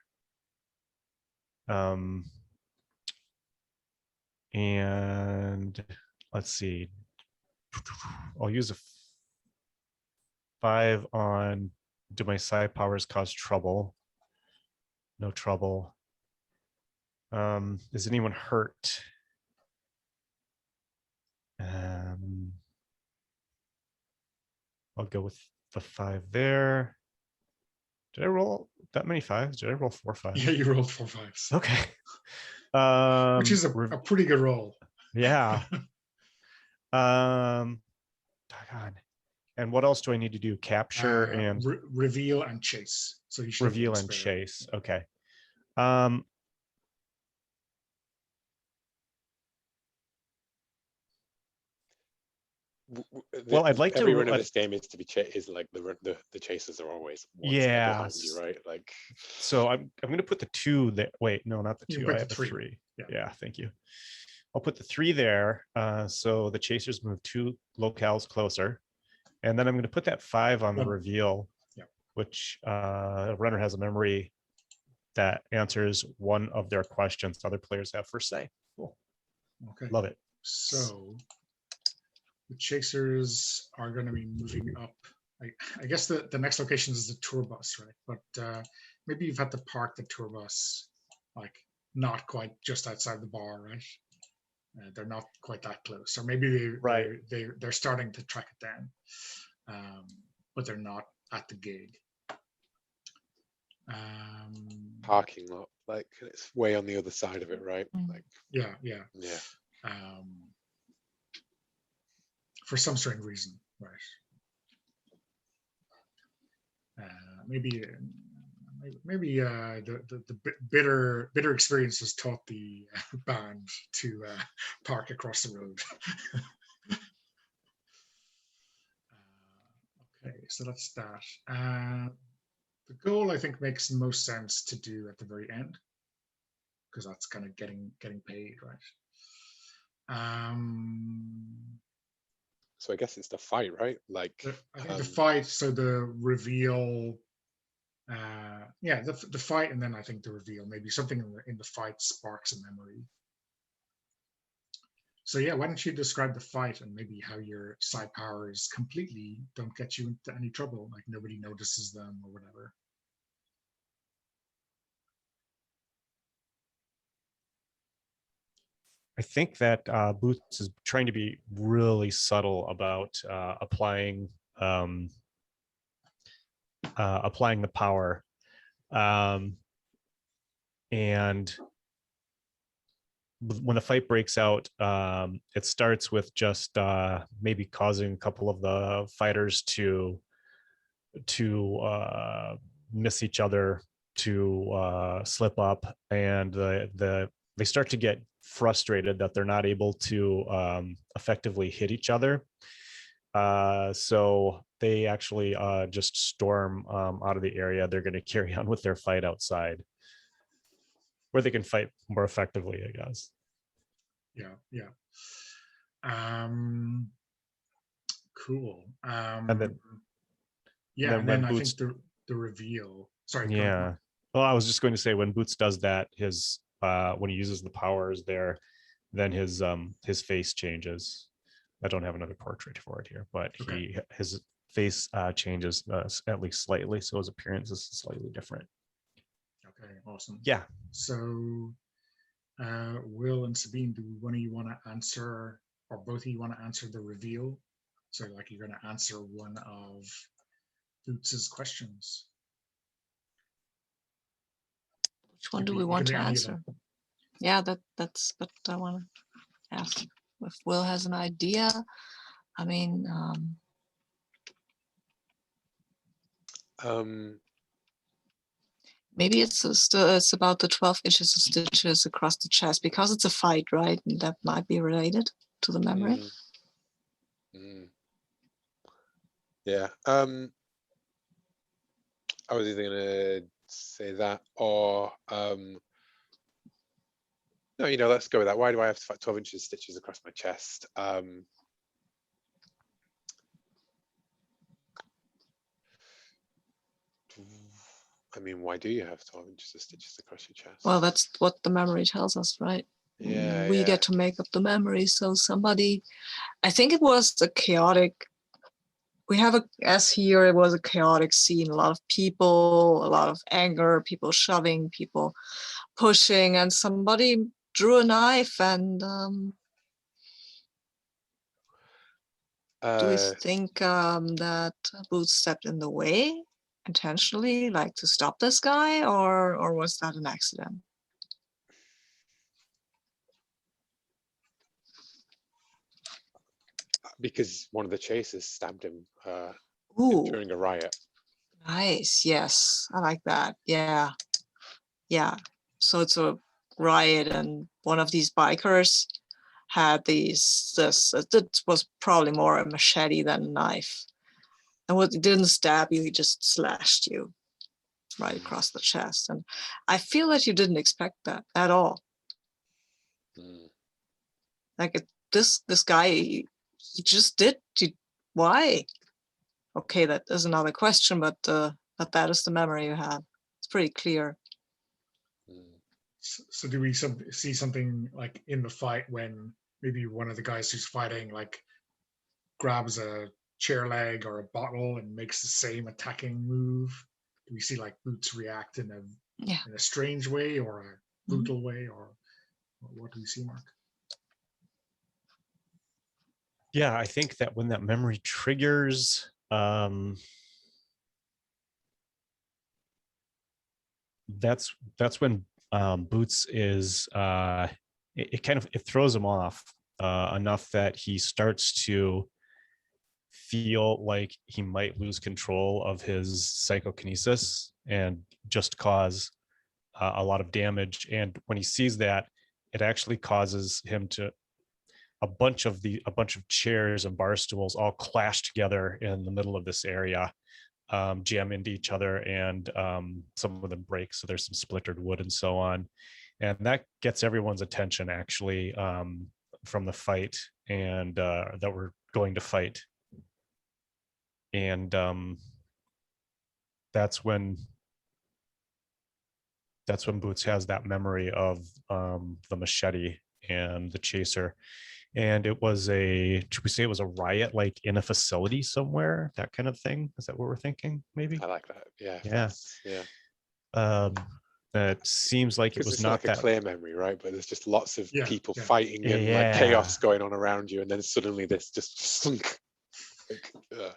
And let's see. I'll use a 5 on do my psi powers cause trouble? No trouble. Is anyone hurt? I'll go with the 5 there. Did I roll that many 5s? Did I roll 4 5s? Yeah, you rolled 4 5s. Okay. Which is a pretty good roll. Yeah. Doggone. And what else do I need to do? Capture and reveal and chase. So you should reveal and chase. Okay. Well, I'd like every to run of this game is to be is like the chasers are always one step behind you, right? Like, so I'm going to put the 2 there. Wait, no, not the 2. I have the 3. 3. Yeah, thank you. I'll put the 3 there. So the chasers move 2 locales closer, and then I'm going to put that 5 on the reveal, which a runner has a memory that answers one of their questions other players have first say. Cool. Okay. Love it. So the chasers are going to be moving up. I guess the next location is the tour bus, right? But maybe you've had to park the tour bus like not quite just outside the bar, right? They're not quite that close, or maybe they're starting to track it down, but they're not at the gig. Parking lot, like it's way on the other side of it, right? Like yeah. For some strange reason, right? Maybe the bitter experience has taught the band to park across the road. Okay, so that's that. The goal, I think, makes the most sense to do at the very end, because that's kind of getting paid, right? So I guess it's the fight, right? Like I think the fight, so the reveal, the fight, and then I think the reveal, maybe something in the fight sparks a memory. So yeah, why don't you describe the fight and maybe how your psi powers completely don't get you into any trouble, like nobody notices them or whatever. I think that Boots is trying to be really subtle about applying the power, and when the fight breaks out, it starts with just maybe causing a couple of the fighters to miss each other, to slip up, and they start to get frustrated that they're not able to effectively hit each other. So they actually just storm out of the area. They're going to carry on with their fight outside, where they can fight more effectively, I guess. Yeah. Cool. And then then I Boots, think the reveal. Sorry. Yeah. Well, I was just going to say, when Boots does that, his when he uses the powers there, then his face changes. I don't have another portrait for it here, but Okay. his face changes at least slightly, so his appearance is slightly different. Okay, awesome. Yeah. So, Will and Sabine, do one of you want to answer, or both of you want to answer the reveal? So, like, you're going to answer one of Boots's questions. Which one do we want to answer? Them. Yeah, that's what I want to ask. If Will has an idea, I mean, maybe it's about the 12 inches of stitches across the chest, because it's a fight, right? And that might be related to the memory. Yeah. I was either gonna say that or no, let's go with that. Why do I have 12 inches of stitches across my chest? I mean, why do you have 12 inches of stitches across your chest? Well, that's what the memory tells us, right? Yeah, we get to make up the memory. So somebody, I think it was a chaotic, we have as here, it was a chaotic scene, a lot of people, a lot of anger, people shoving, people pushing, and somebody drew a knife. And do we think that Boots stepped in the way intentionally, like to stop this guy, or was that an accident? Because one of the chasers stabbed him during a riot. Nice. Yes, I like that. Yeah. Yeah. So it's a riot, and one of these bikers had this it was probably more a machete than a knife. And what, it didn't stab you, he just slashed you right across the chest. And I feel that you didn't expect that at all. Like this guy, he just did. Why? Okay, that is another question, but that is the memory you have. It's pretty clear. So do we see something like in the fight when maybe one of the guys who's fighting like grabs a chair leg or a bottle and makes the same attacking move? Do we see like Boots react in a strange way or a brutal way, or what do we see, Mark? Yeah, I think that when that memory triggers, that's when Boots is it throws him off enough that he starts to feel like he might lose control of his psychokinesis and just cause a lot of damage. And when he sees that, it actually causes him to a bunch of chairs and bar stools all clash together in the middle of this area, jam into each other, and some of them break, so there's some splintered wood and so on, and that gets everyone's attention actually from the fight, and that we're going to fight. And that's when Boots has that memory of the machete and the chaser. And it was should we say it was a riot, like in a facility somewhere, that kind of thing? Is that what we're thinking? Maybe. I like that. Yeah. Yeah. That seems like it was it's not like a clear memory, right? But there's just lots of people fighting and like chaos going on around you, and then suddenly this just slunk.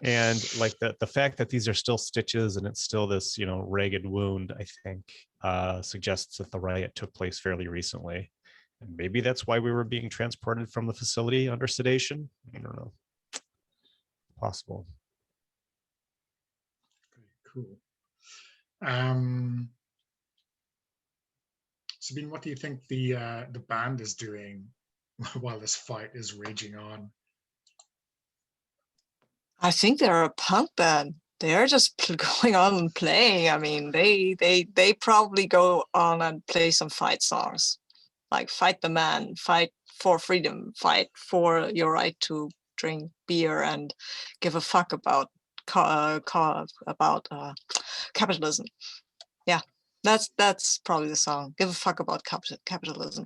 And like the fact that these are still stitches and it's still this ragged wound, I think suggests that the riot took place fairly recently. And maybe that's why we were being transported from the facility under sedation. I don't know. Possible. Cool. Sabine, what do you think the band is doing while this fight is raging on? I think they're a punk band. They're just going on and playing. I mean, they probably go on and play some fight songs, like "Fight the Man," "Fight for Freedom," "Fight for your right to drink beer," and "Give a fuck about capitalism." Yeah, that's probably the song. "Give a fuck about capitalism."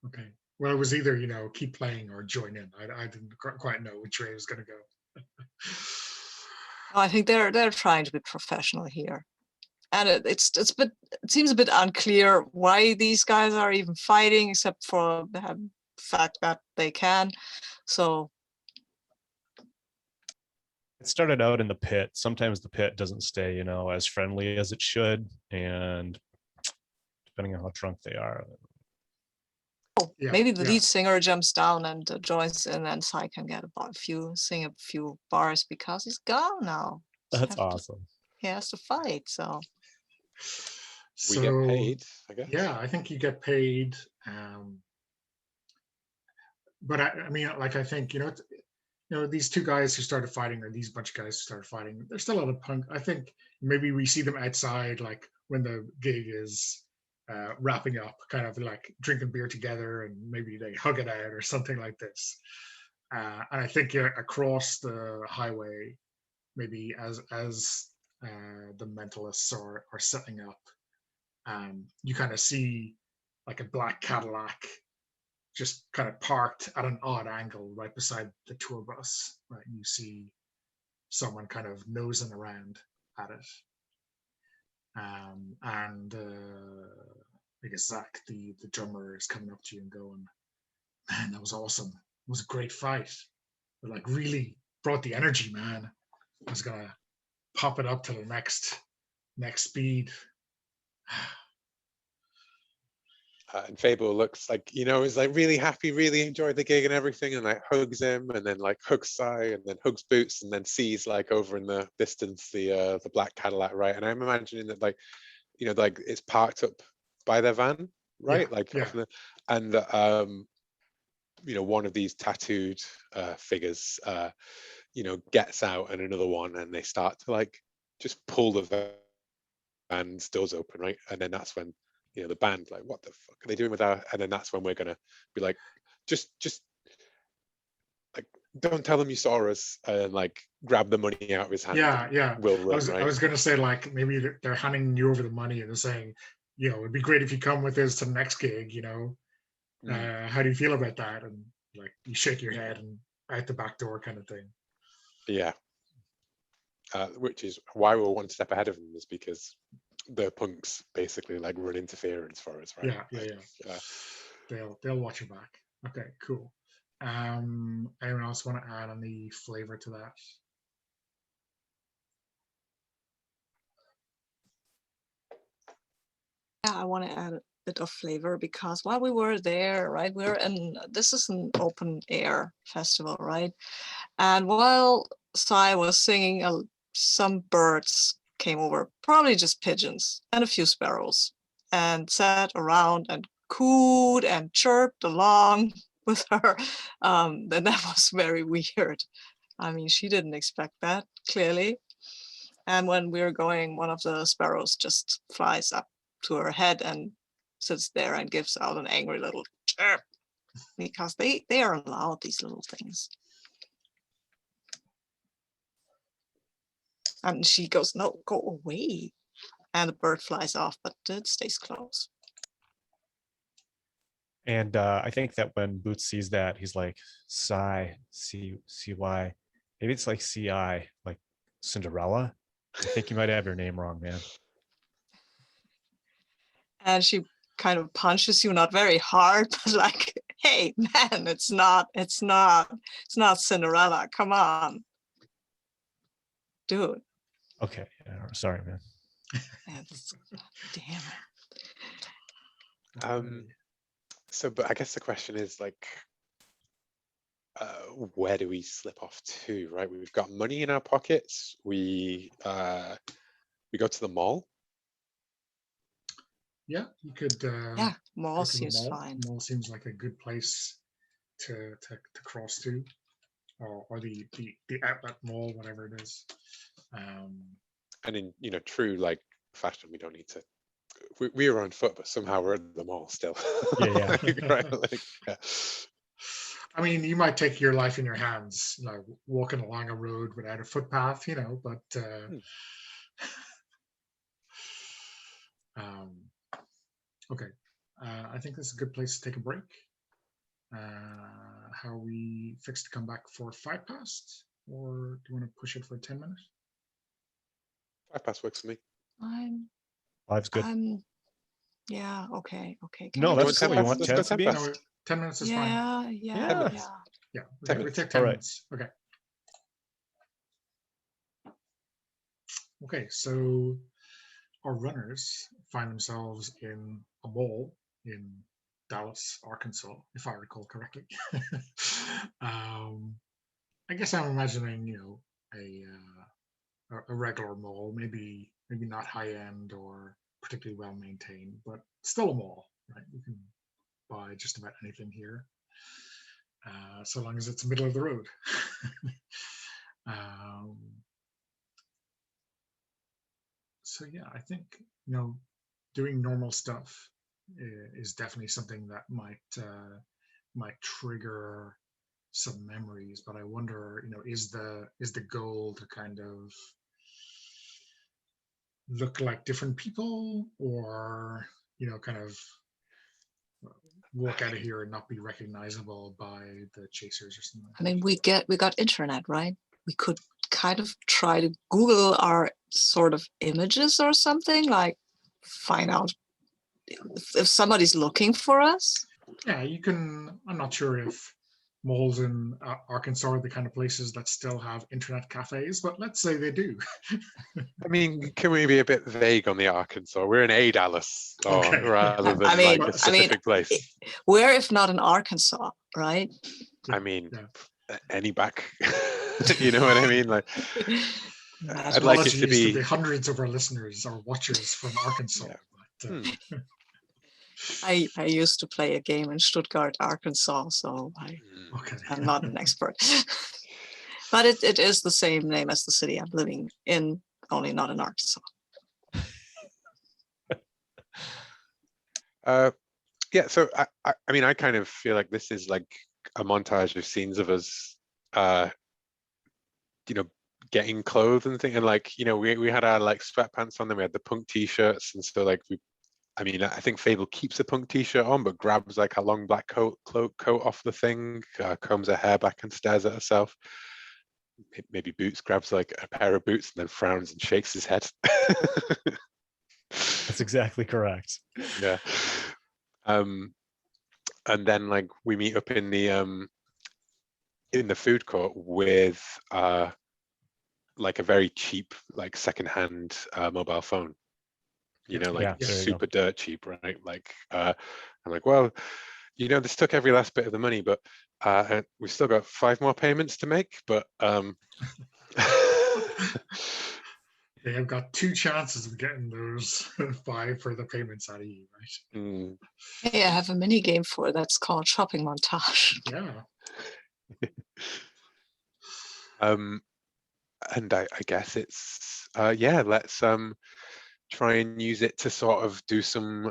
Okay. Well, it was either, keep playing or join in. I didn't quite know which way it was going to go. No, I think they're trying to be professional here, and it seems a bit unclear why these guys are even fighting, except for the fact that they can. So It started out in the pit. Sometimes the pit doesn't stay, as friendly as it should, and depending on how drunk they are. Yeah, maybe the yeah. lead singer jumps down and joins in, and Psy can get sing a few bars because he's gone now. That's awesome. He has to fight, so. We get So, paid, I guess. yeah, I think you get paid. But I mean, like, I think, these two guys who started fighting, or these bunch of guys who started fighting, they're still out of punk. I think maybe we see them outside, like when the gig is wrapping up, kind of like drinking beer together, and maybe they hug it out or something like this. And I think across the highway, maybe as the mentalists are setting up, you kind of see like a black Cadillac just kind of parked at an odd angle right beside the tour bus. Right, and you see someone kind of nosing around at it, and I guess Zach, the drummer, is coming up to you and going, "Man, that was awesome. It was a great fight. It like really brought the energy, man. I was gonna pop it up to the next speed." And Fable looks like, is like really happy, really enjoyed the gig and everything, and like hugs him, and then like hugs Psy, and then hugs Boots, and then sees like over in the distance the black Cadillac, right? And I'm imagining that like, like it's parked up by their van, right? Yeah, Like, yeah. and one of these tattooed figures, gets out, and another one, and they start to like just pull the van's doors open, right? And then that's when the band like, what the fuck are they doing with that? And then that's when we're gonna be like, just like, don't tell them you saw us, and like grab the money out of his hand. Yeah. We'll run, I right? was gonna say, like, maybe they're handing you over the money and they're saying, it'd be great if you come with us to the next gig. How do you feel about that? And like you shake your head and out the back door kind of thing. Yeah. Which is why we're one step ahead of them, is because the punks basically like run interference for us, right? Yeah. They'll watch your back. Okay, cool. Anyone else want to add any flavor to that? Yeah, I want to add a bit of flavor because while we were there, right, this is an open air festival, right? And while Psy was singing, some birds came over, probably just pigeons and a few sparrows, and sat around and cooed and chirped along with her. And that was very weird. I mean, she didn't expect that, clearly. And when we were going, one of the sparrows just flies up to her head and sits there and gives out an angry little chirp, because they are allowed, these little things. And she goes, "No, go away." And the bird flies off, but it stays close. And I think that when Boots sees that, he's like, Psy, C-Y. Maybe it's like C-I, like Cinderella. I think you might have your name wrong, man. And she kind of punches you, not very hard, but like, hey, man, it's not Cinderella. Come on. Dude. Okay. Sorry, man. Damn it. So, but I guess the question is like, where do we slip off to, right? We've got money in our pockets. We go to the mall. Yeah, you could. Yeah, mall seems mall. fine. Mall seems like a good place to cross to, or the outlet mall, whatever it is. And in true like fashion, we don't need to. We are on foot, but somehow we're at the mall still. Yeah. Right? Like, yeah. I mean, you might take your life in your hands, walking along a road without a footpath, but okay. I think this is a good place to take a break. How are we fixed to come back for 5 past, or do you want to push it for 10 minutes? 5 past works for me. I'm, 5's good. yeah, okay. Can No, we that's just cool. go You past? want Let's 10 go to 10 be? past. No, 10 minutes is fine. Yeah. 10 minutes. Yeah. Yeah, 10 we minutes. take 10 All right. minutes. Okay. Okay, so our runners find themselves in a mall in Dallas, Arkansas, if I recall correctly. I guess I'm imagining, a regular mall, maybe not high end or particularly well maintained, but still a mall, right? You can buy just about anything here, so long as it's middle of the road. um, so yeah, I think doing normal stuff is definitely something that might trigger some memories. But I wonder, is the goal to kind of look like different people, or kind of walk out of here and not be recognizable by the chasers or something like I mean, we got internet, right? We could kind of try to Google our sort of images or something, like find out if somebody's looking for us. Yeah, you can. I'm not sure if malls in Arkansas are the kind of places that still have internet cafes, but let's say they do. I mean, can we be a bit vague on the Arkansas? We're in a Dallas, Okay. rather than I mean, like a specific place. Where if not in Arkansas, right? I mean, Yeah. any back, you know what I mean? Like, I'd like it to Apologies to be. the hundreds of our listeners or watchers from Arkansas. Yeah. But, I used to play a game in Stuttgart, Arkansas, so okay. I'm not an expert. But it is the same name as the city I'm living in, only not in Arkansas. Yeah, so I mean, I kind of feel like this is like a montage of scenes of us, getting clothes and things, and like, we had our like sweatpants on, then we had the punk t-shirts, and so like I mean, I think Fable keeps a punk t-shirt on, but grabs like a long black coat off the thing, combs her hair back and stares at herself. Maybe Boots grabs like a pair of boots and then frowns and shakes his head. That's exactly correct. Yeah. And then like we meet up in the food court with like a very cheap, like secondhand mobile phone. Yeah, super dirt cheap, right? Like I'm like, well, this took every last bit of the money, but we've still got 5 more payments to make, but They have got 2 chances of getting those 5 for the payments out of you, right? Hey, I have a mini game for it that's called Shopping Montage. Yeah. And I guess it's let's try and use it to sort of do some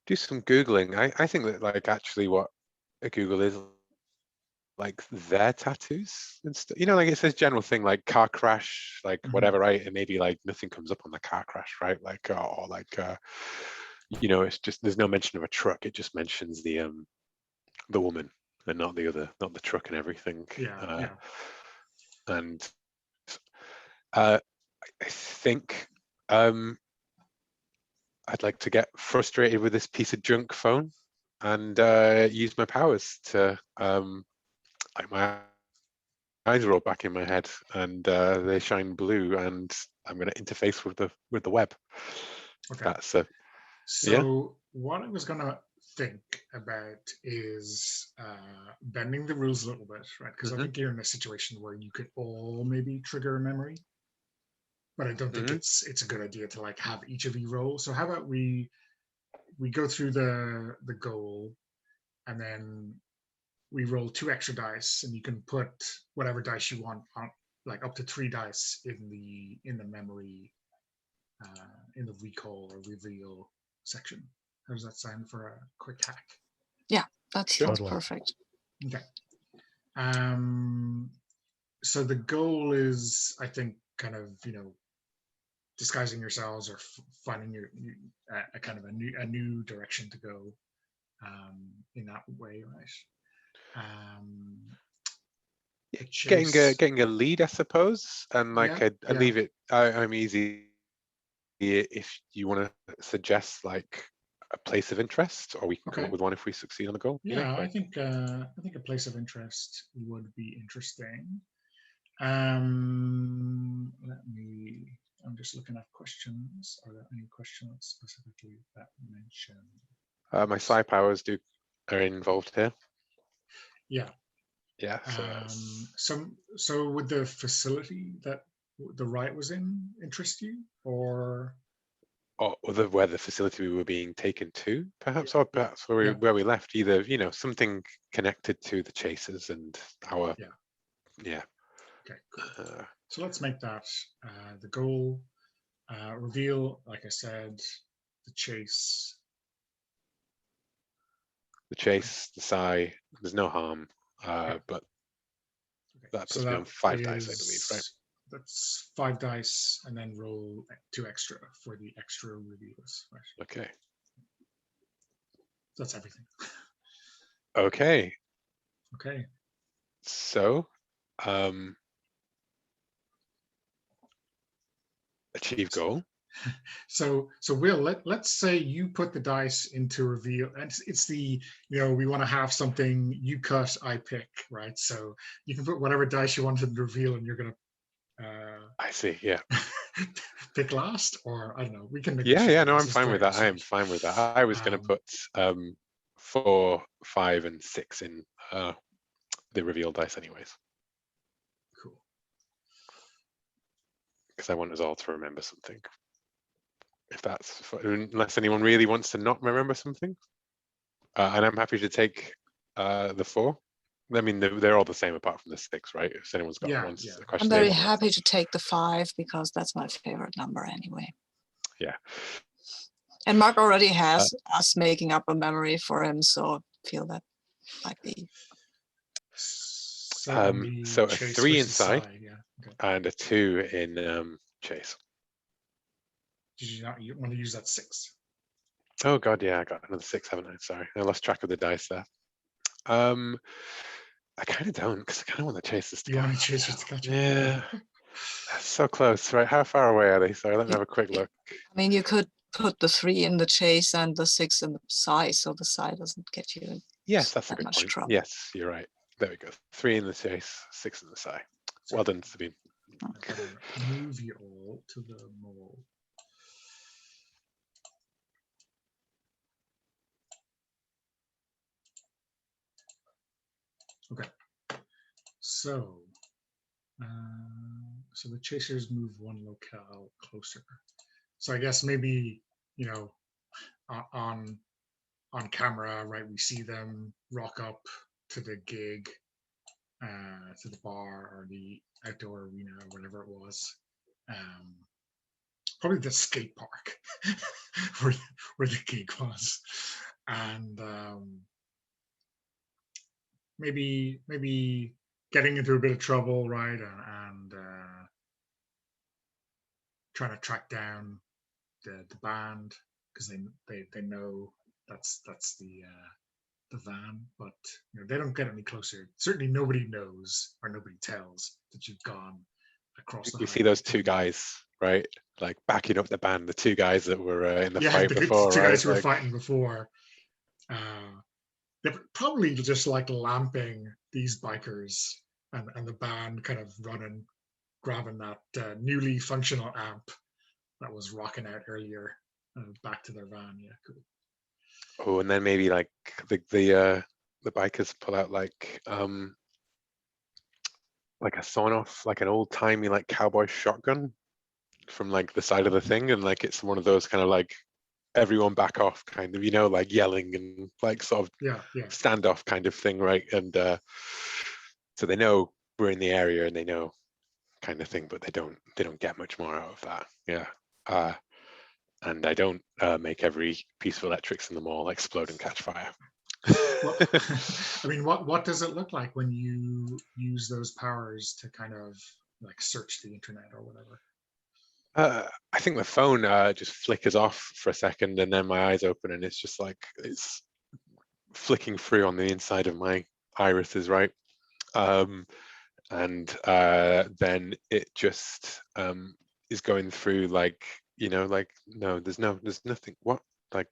Googling. I think that like actually what a Google is like their tattoos and stuff. Like it says general thing like car crash, like whatever, right? And maybe like nothing comes up on the car crash, right? Like or like it's just there's no mention of a truck. It just mentions the woman and not the truck and everything. Yeah. And I think I'd like to get frustrated with this piece of junk phone and use my powers to like my eyes roll back in my head and they shine blue, and I'm going to interface with the web. Okay. That's so what I was going to think about is bending the rules a little bit, right? Because I think you're in a situation where you could all maybe trigger a memory, but I don't think it's a good idea to like have each of you roll. So how about we go through the goal, and then we roll 2 extra dice, and you can put whatever dice you want on, like up to 3 dice in the memory, in the recall or reveal section. How does that sound for a quick hack? Yeah, that sounds perfect. Okay. So the goal is, I think, kind of disguising yourselves or finding a kind of a new direction to go. in that way, right? Yeah, The chase, getting a lead, I suppose, and like yeah, I leave it. I'm easy if you want to suggest like a place of interest, or we can come up okay. with one if we succeed on the goal. You know, Yeah, I like think a place of interest would be interesting. Let me. I'm just looking at questions. Are there any questions specifically that mention? my psi powers are involved here. Yeah. Yeah, so that's So would the facility that the riot was in interest you, or or where the facility we were being taken to, perhaps, or perhaps yeah, where we left. Either something connected to the chasers and our okay, cool. So let's make that the goal. Reveal, like I said, the chase. the chase, the psi. There's no harm, Okay. but Okay. that So puts me that on 5 dice, I believe, right? That's 5 dice, and then roll 2 extra for the extra reveals. Right. Okay. That's everything. Okay. Okay. So, achieve goal. So Will, let's say you put the dice into reveal, and it's the we want to have something you cut, I pick, right? So you can put whatever dice you want in the reveal, and you're gonna I see. Yeah. pick last, or I don't know. We can Yeah. negotiate. No, This I'm is fine with that. players, I right? am fine with that. I was going to put 4, 5, and 6 in the reveal dice, anyways, Cool. because I want us all to remember something. If that's unless anyone really wants to not remember something, and I'm happy to take the 4. I mean, they're all the same apart from the 6, right? If anyone's got Yeah, a I'm question they very want to ask. happy to take the 5 because that's my favorite number anyway. Yeah. And Mark already has us making up a memory for him, so I feel that might be. So on the So a chase 3 versus inside, yeah. Okay. and a 2 in chase. Did you not want to use that 6? Oh god, yeah, I got another 6, haven't I? Sorry, I lost track of the dice there. I kind of don't, because I kind of want the chasers to You catch. want to chase to catch up? Yeah, that's so close, right? How far away are they? Sorry, let me have a quick look. I mean, you could put the 3 in the chase and the 6 in the psi, so the psi doesn't get you in Yes, that's a that good much point. trouble. Yes, you're right. There we go. 3 in the chase, 6 in the psi. Well done, Sabine. I'm gonna move you all to the mole. Okay. So, so the chasers move 1 locale closer. So I guess maybe on camera, right? We see them rock up to the gig, to the bar or the outdoor arena or whatever it was. Probably the skate park where the gig was, and maybe getting into a bit of trouble, right? And trying to track down the band because they know that's the van, but they don't get any closer. Certainly, nobody knows or nobody tells that you've gone across the We highway. see those 2 guys, right? Like backing up the band, the 2 guys that were in the fight the before, 2 right? guys who were fighting before. They're probably just like lamping these bikers and the band kind of running, grabbing that newly functional amp that was rocking out earlier back to their van. Yeah, cool. Oh, and then maybe like the bikers pull out like a sawn off, like an old timey like cowboy shotgun from like the side of the thing, and like it's one of those kind of like everyone back off kind of, like yelling and like sort of standoff kind of thing, right? And so they know we're in the area and they know kind of thing, but they don't get much more out of that. Yeah. And I don't make every piece of electrics in the mall explode and catch fire. Well, I mean, what does it look like when you use those powers to kind of like search the internet or whatever? I think the phone just flickers off for a second, and then my eyes open, and it's just like it's flicking through on the inside of my irises, right? And then it just is going through like, like, no, there's nothing. What? Like,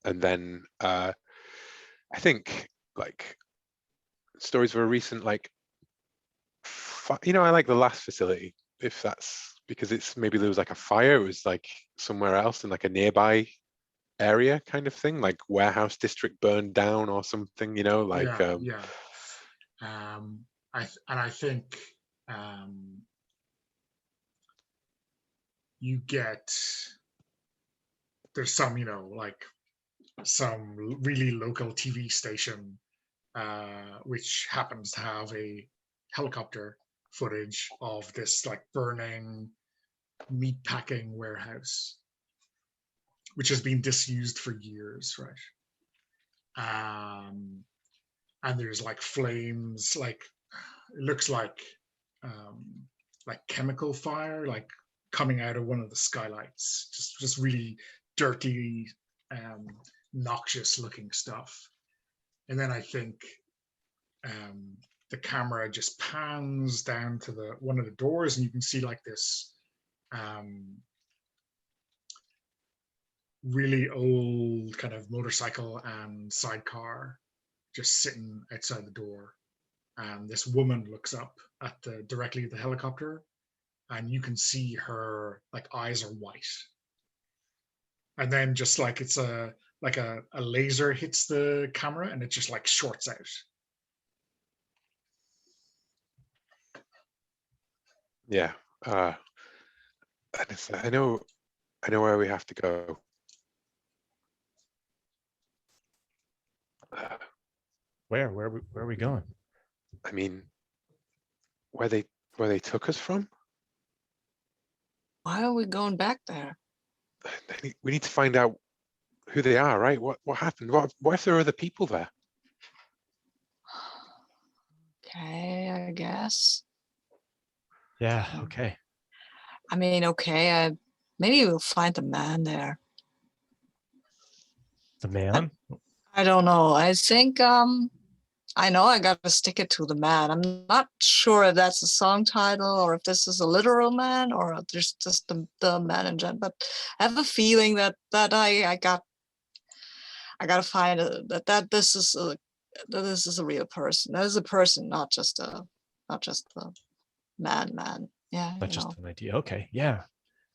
and then I think like stories of a recent like, I like the last facility, if that's because it's maybe there was like a fire, it was like somewhere else in like a nearby area kind of thing, like warehouse district burned down or something, like Yeah. I think you get there's some like some really local TV station which happens to have a helicopter footage of this like burning meat packing warehouse, which has been disused for years, right? And there's like flames, like it looks um, like chemical fire, like coming out of one of the skylights. Just really dirty, um, noxious looking stuff. And then I think the camera just pans down to the one of the doors, and you can see like this really old kind of motorcycle and sidecar just sitting outside the door. And this woman looks up at directly at the helicopter, and you can see her like eyes are white. And then just like it's a laser hits the camera, and it just like shorts out. yeah. And I know where we have to go. Where are we going? I mean, where they took us from. Why are we going back there? We need to find out who they are, right? What happened? What if there are other people there? Okay, I guess. Yeah, okay. I mean, okay, maybe we'll find the man there. The man? I don't know. I think I know I gotta stick it to the man. I'm not sure if that's a song title or if this is a literal man or if there's just the man in general. But I have a feeling that I gotta find that this is a real person. That is a person, not just a man. Yeah, That's just an idea. Okay, yeah.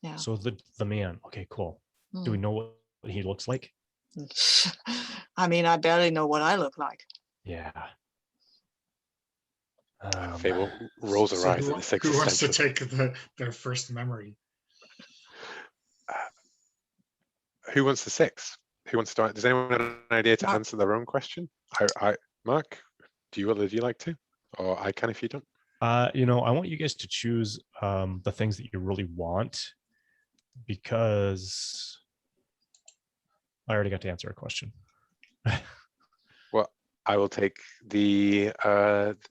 Yeah. So the man. Okay, cool. Do we know what he looks like? I mean, I barely know what I look like. Yeah. Fable rolls her eyes at the who wants to existential. take their first memory? Who wants the 6? Who wants to start? Does anyone have an idea to Mark. answer their own question? Mark, would you like to? Or I can if you don't. I want you guys to choose the things that you really want, because I already got to answer a question. Well, I will take the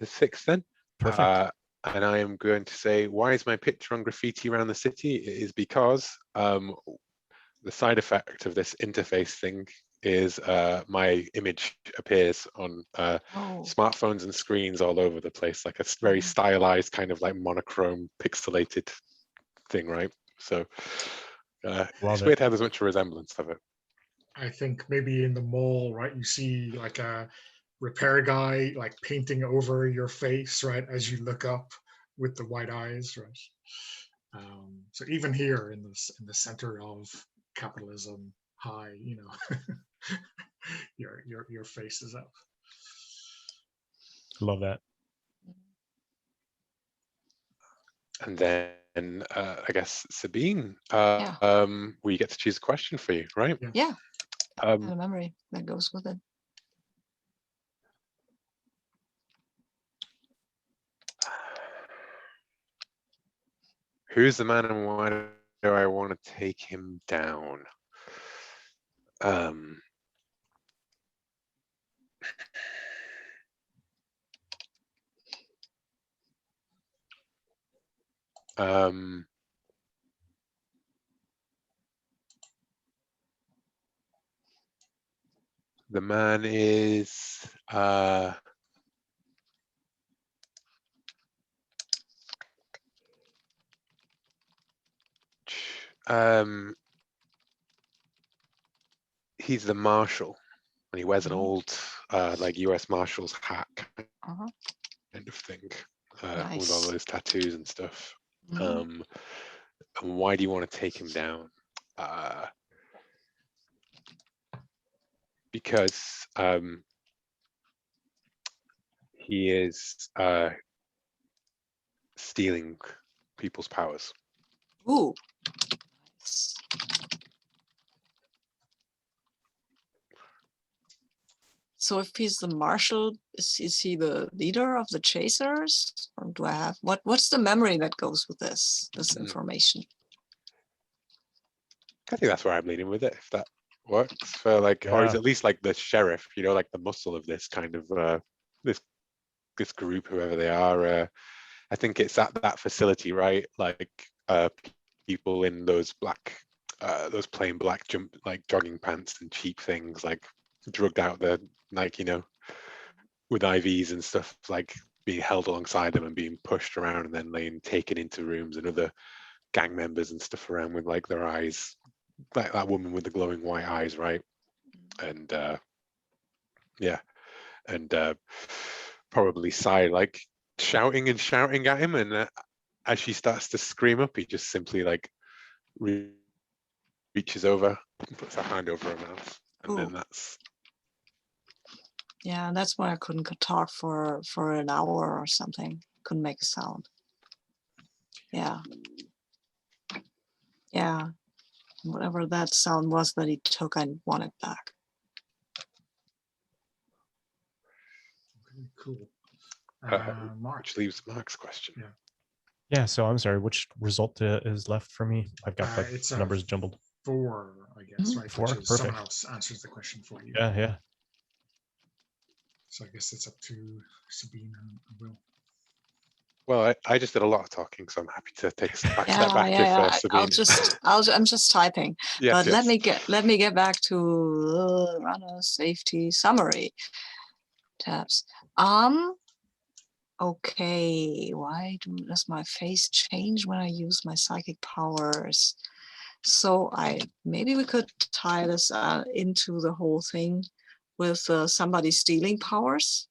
6 then. Perfect. And I am going to say, why is my picture on graffiti around the city? It is because the side effect of this interface thing is my image appears on smartphones and screens all over the place, like a very stylized kind of like monochrome pixelated thing, right? So it's weird how there's much resemblance of it. I think maybe in the mall, right, you see like a repair guy like painting over your face, right, as you look up with the white eyes, right? So even here in the center of capitalism, high, your face is up. Love that. And then I guess Sabine, we get to choose a question for you, right? Yeah. And a memory that goes with it. Who's the man and why do I want to take him down? The man is he's the marshal, and he wears an old like US Marshal's hat Uh-huh. kind of thing, with all Nice. those tattoos and stuff. Mhm. And why do you want to take him down? Because he is stealing people's powers. Ooh. Nice. So if he's the marshal, is he the leader of the chasers? Or do I have what's the memory that goes with this information? I think that's where I'm leaning with it, if that works for like, or is Yeah. at least like the sheriff, you know, like the muscle of this kind of this group, whoever they are. I think it's at that facility, right? Like people in those plain black jogging pants and cheap things, like drugged out there, like, you know, with IVs and stuff, like being held alongside them and being pushed around and then being taken into rooms, and other gang members and stuff around with like their eyes, like that woman with the glowing white eyes, right? And yeah, and probably Psi like shouting and shouting at him, and as she starts to scream up, he just simply like reaches over and puts a hand over her mouth, and then Ooh. that's Yeah, that's why I couldn't talk for an hour or something. Couldn't make a sound. Yeah. Yeah. Whatever that sound was that he took, I want it back. Okay, cool. Mark. which leaves Mark's question. Yeah. Yeah, so I'm sorry, which result is left for me? I've got the It's numbers jumbled. 4, I guess, right? 4, Which is someone perfect. else answers the question for you. Yeah. So I guess it's up to Sabine and Will. Well, I just did a lot of talking, so I'm happy to take a step back Yeah. if Sabine. I'm just typing. Yes, But yes. let me get back to runner safety summary tabs. Okay, why does my face change when I use my psychic powers? So maybe we could tie this into the whole thing with somebody stealing powers,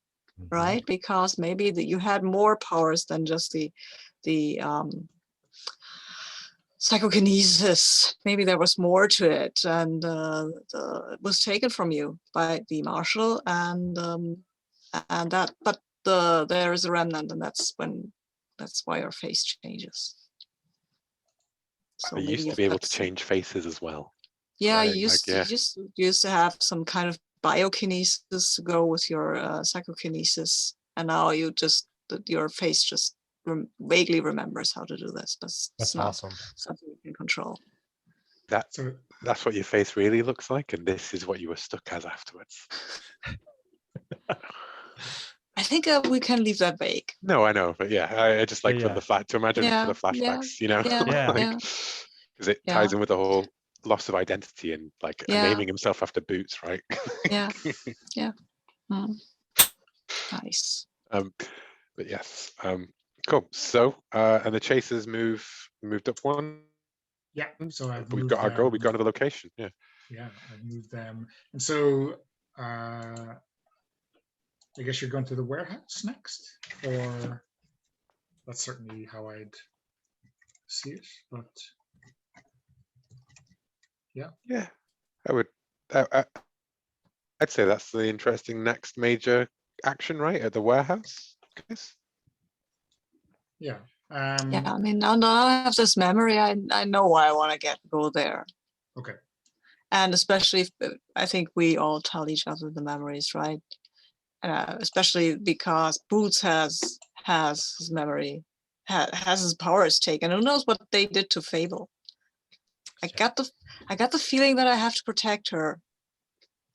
right? Because maybe you had more powers than just the psychokinesis. Maybe there was more to it, and it was taken from you by the marshal, and that. But there is a remnant, and that's why your face changes. So I maybe used to you've be able got to change faces as well. Yeah, right? you used to have some kind of biokinesis to go with your psychokinesis, and now your face just vaguely remembers how to do this, but it's That's not awesome. something you can control. So That's what your face really looks like, and this is what you were stuck as afterwards. I think we can leave that vague. No, I know, but yeah, I just like for Yeah. the fact to imagine for the Yeah, flashbacks, you know, yeah, like, yeah. because it ties in with the whole loss of identity and like naming himself after boots, right? Yeah. Nice. But yes, cool. So, and the chasers moved up one. yeah, so I've We've moved got our goal. them. We've got another location. Yeah. Yeah, I've moved them, and so I guess you're going to the warehouse next, or that's certainly how I'd see it. But Yeah, I would. I'd say that's the interesting next major action, right? At the warehouse. I guess. yeah, Yeah, I mean, now I have this memory. I know why I want to go there. okay. And especially if I think we all tell each other the memories, right? Especially because Boots has his memory, has his powers taken. Who knows what they did to Fable? I got the feeling that I have to protect her,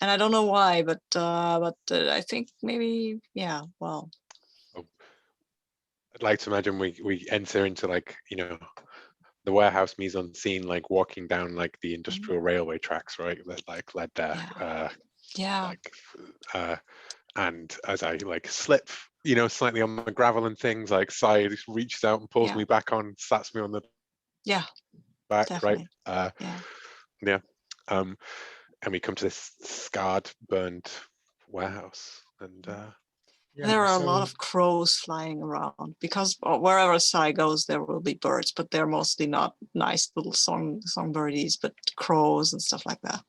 and I don't know why, but I think maybe well. I'd like to imagine we enter into like, you know, the warehouse mise-en-scene, like walking down like the industrial railway tracks, right? That like led there. Yeah. like, and as I like slip, you know, slightly on the gravel and things, like Psi reaches out and pulls Yeah. me back on, slaps me on the Yeah. back, Definitely. right? Yeah. Yeah. And we come to this scarred, burned warehouse, and Yeah. There are a lot So of crows flying around because wherever Psy goes, there will be birds, but they're mostly not nice little songbirdies, but crows and stuff like that.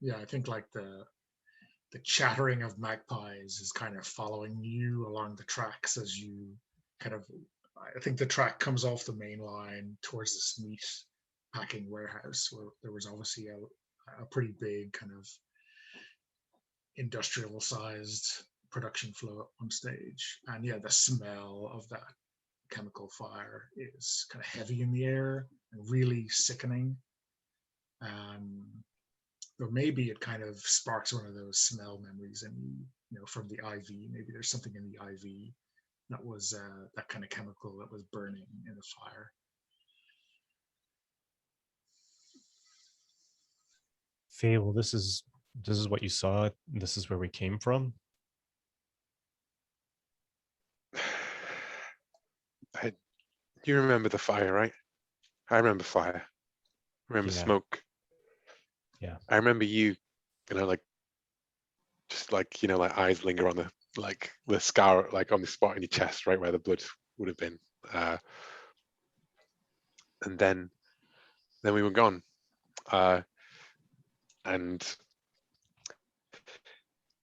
yeah, I think like the chattering of magpies is kind of following you along the tracks as you kind of. I think the track comes off the main line towards this meat packing warehouse where there was obviously a pretty big kind of industrial sized production flow on stage. And yeah, the smell of that chemical fire is kind of heavy in the air and really sickening. Or maybe it kind of sparks one of those smell memories and you know, from the IV. Maybe there's something in the IV that was that kind of chemical that was burning in the fire. Fable, this is what you saw. This is where we came from. you remember the fire, right? I remember fire. I remember Yeah. smoke. Yeah. I remember you, you know, like just like, you know, like eyes linger on the scar, like on the spot in your chest, right where the blood would have been. And then we were gone. And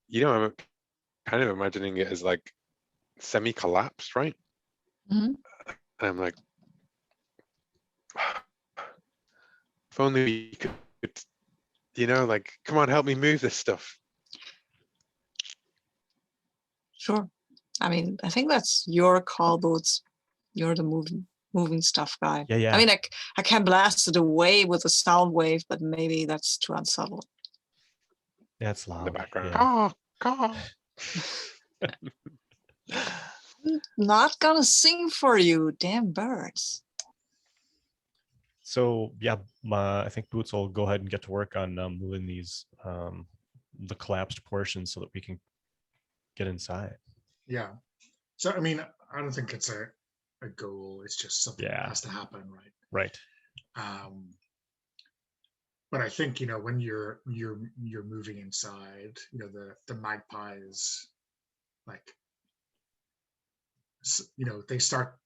you know, I'm kind of imagining it as like semi-collapsed, right? Mhm. And I'm like, if only we could, you know, like, come on, help me move this stuff. Sure. I mean, I think that's your call, Boots. You're the moving stuff guy. Yeah. Yeah. I mean, I can blast it away with a sound wave, but maybe that's too unsubtle. That's In loud. the background. Yeah. Caw. Not gonna sing for you, damn birds. So yeah, I think Boots will go ahead and get to work on moving these the collapsed portions so that we can get inside. Yeah. So I mean, I don't think it's a goal. It's just something that Yeah. has to happen, right? Right. But I think, you know, when you're moving inside, you know, the magpies, like, you know, they start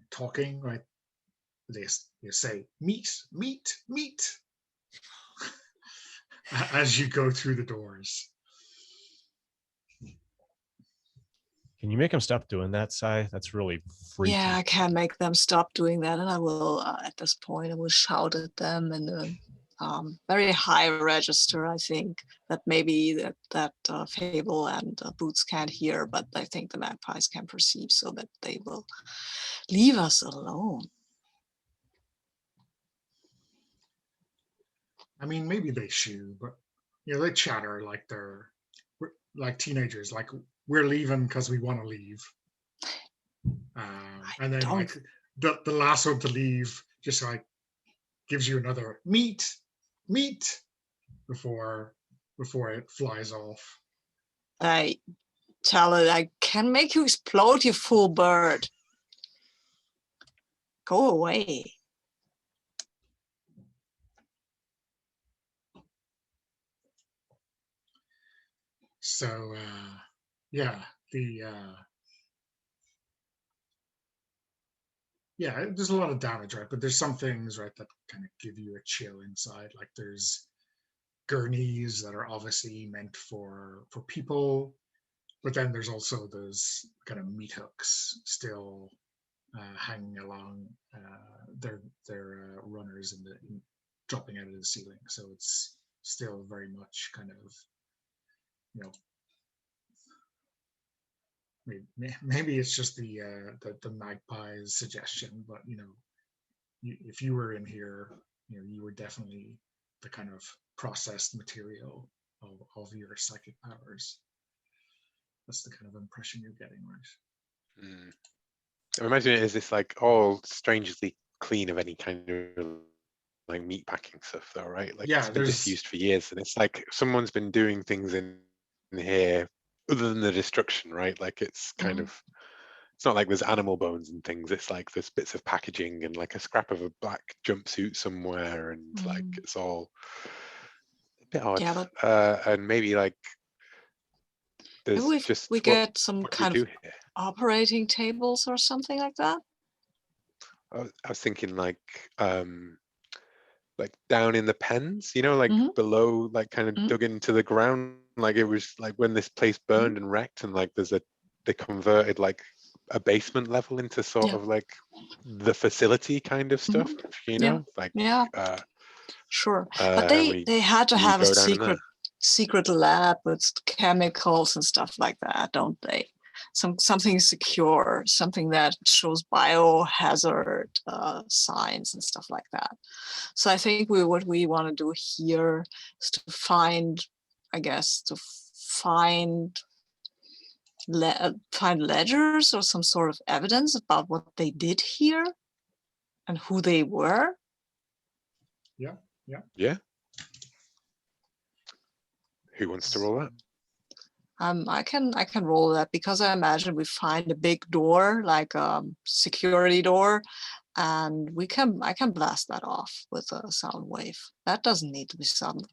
talking, right? They say meat, meat, meat as you go through the doors. Can you make them stop doing that, Sai? That's really freaky. Yeah, I can make them stop doing that, and I will. At this point, I will shout at them in a very high register. I think that maybe that Fable and Boots can't hear, but I think the magpies can perceive, so that they will leave us alone. I mean, maybe they shoo, but you know, they chatter like they're like teenagers. Like, we're leaving because we want to leave. And then like the last one to leave just like gives you another meat before it flies off. I tell it, I can make you explode, you fool bird. Go away. So yeah, yeah, there's a lot of damage, right? But there's some things, right, that kind of give you a chill inside. Like there's gurneys that are obviously meant for people, but then there's also those kind of meat hooks still hanging along their runners dropping out of the ceiling. So it's still very much kind of, you know, maybe it's just the magpie's suggestion, but you know, if you were in here, you know, you were definitely the kind of processed material of your psychic powers. That's the kind of impression you're getting, right? I imagine it is this like all strangely clean of any kind of like meat packing stuff though, right? Like Yeah, it's been there's disused for years, and it's like someone's been doing things in here other than the destruction, right? Like it's kind Mhm. of, it's not like there's animal bones and things. It's like there's bits of packaging and like a scrap of a black jumpsuit somewhere, and like Mhm. it's all a bit odd. Yeah, but And maybe like maybe there's just we what get some do we kind do of here? operating tables or something like that. I was thinking like down in the pens, you know, like Mhm. below, like kind of Mhm. dug into the ground, like it was like when this place burned and wrecked, and like they converted like a basement level into sort Yeah. of like the facility kind of stuff, you Yeah. know, like Yeah. Sure. But and they had to we have a go down in there. secret lab with chemicals and stuff like that, don't they? Something secure, something that shows biohazard signs and stuff like that. So I think what we want to do here is to find, I guess, to find find ledgers or some sort of evidence about what they did here and who they were. Yeah. Who wants to roll that? I can roll that because I imagine we find a big door, like security door, and I can blast that off with a sound wave. That doesn't need to be sudden.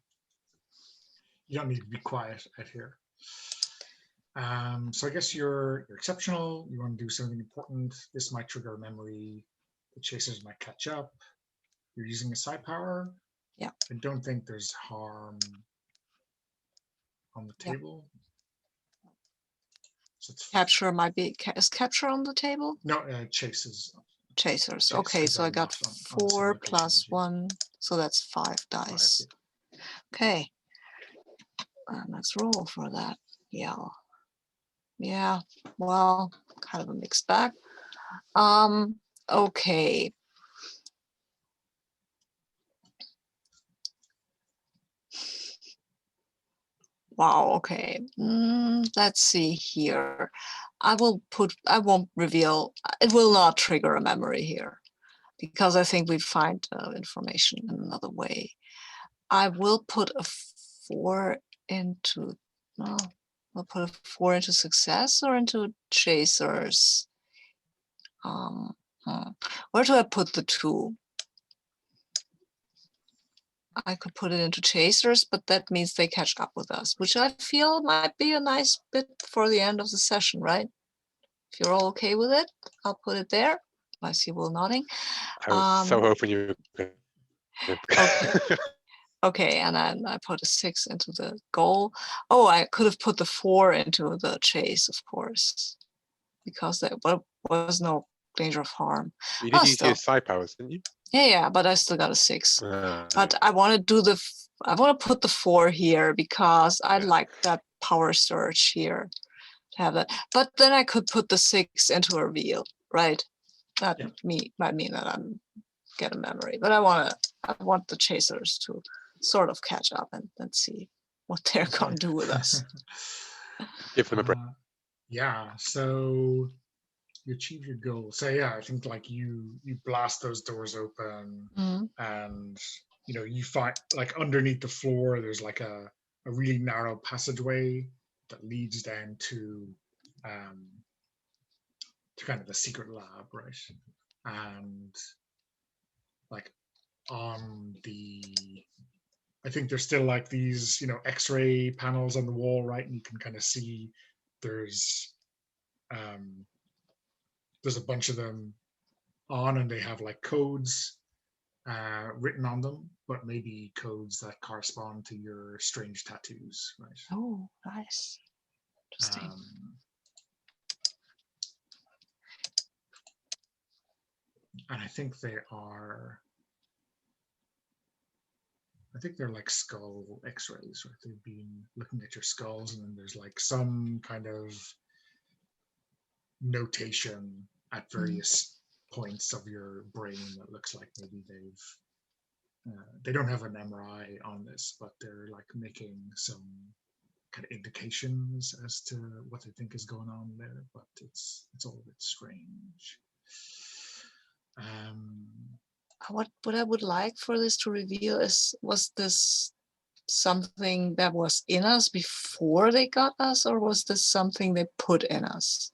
You don't need to be quiet out here. So I guess you're exceptional. You want to do something important. This might trigger a memory. The chasers might catch up. You're using a psi power. Yeah. I don't think there's harm on the Yeah. table. So it's Capture might be is capture on the table? no chases. Chasers. Chase, Okay, 'cause so I they're got not on the same 4 location plus as you. 1, so that's 5 Five, dice. yeah. Okay, let's roll for that. Yeah. Yeah. Well, kind of a mixed bag. Okay. Wow, okay. Let's see here. I won't reveal, it will not trigger a memory here because I think we find information in another way. I will put a 4 into, no, I'll put a 4 into success or into chasers. Where do I put the 2? I could put it into chasers, but that means they catch up with us, which I feel might be a nice bit for the end of the session, right? If you're all okay with it, I'll put it there. I see Will nodding. I was so hoping you were Okay. Okay, and then I put a 6 into the goal. Oh, I could have put the 4 into the chase, of course, because there was no danger of harm. You did use Still, your psi powers, didn't you? yeah, but I still got a 6. But I want to do I want to put the 4 here because I like that power surge here to have that. But then I could put the 6 into a reveal, right? That might mean that I'm get a memory, but I want the chasers to sort of catch up and see what they're gonna do with us. Give them a break. Yeah, so you achieve your goal. So yeah, I think like you blast those doors open, and you find like underneath the floor there's like a really narrow passageway that leads down to kind of the secret lab, right? And like on the I think there's still like these, X-ray panels on the wall, right? And you can kind of see there's um, there's a bunch of them on, and they have like codes written on them, but maybe codes that correspond to your strange tattoos, right? Oh, nice. Interesting. And I think they're like skull X-rays, right? They've been looking at your skulls, and then there's like some kind of notation at various points of your brain that looks like maybe they don't have an MRI on this, but they're like making some kind of indications as to what they think is going on there, but it's all a bit strange. what I would like for this to reveal is, was this something that was in us before they got us, or was this something they put in us?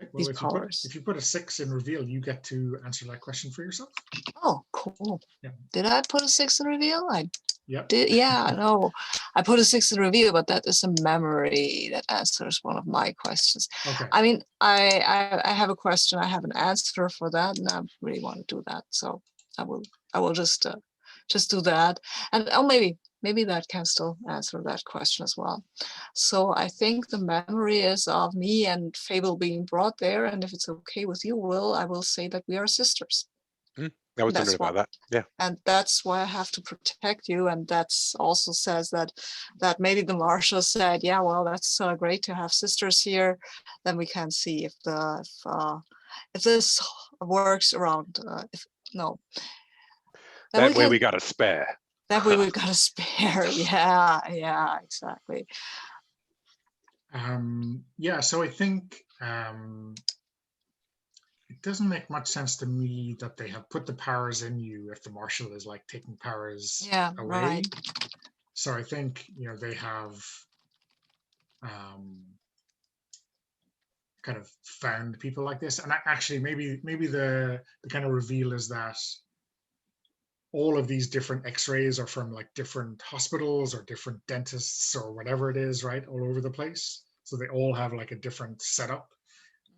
Okay, well, These powers. if you put a 6 in reveal, you get to answer that question for yourself. Oh, cool. Yeah. Did I put a 6 in reveal? I Yep. did. Yeah, no, I put a 6 in reveal, but that is a memory that answers one of my questions. Okay. I mean, I have a question. I have an answer for that, and I really want to do that. So I will just do that, and oh, maybe that can still answer that question as well. So I think the memory is of me and Fable being brought there, and if it's okay with you, Will, I will say that we are sisters. I was wondering about that. Yeah. And that's why I have to protect you. And that's also says that maybe the marshal said, yeah, well, that's great to have sisters here. Then we can see if this works around. No. Then That way we got a spare. That way we got a spare. Yeah, exactly. Yeah, so I think it doesn't make much sense to me that they have put the powers in you if the marshal is like taking powers away. Right. So I think, they have kind of found people like this. And actually, maybe the kind of reveal is that all of these different x-rays are from like different hospitals or different dentists or whatever it is, right? All over the place. So they all have like a different setup.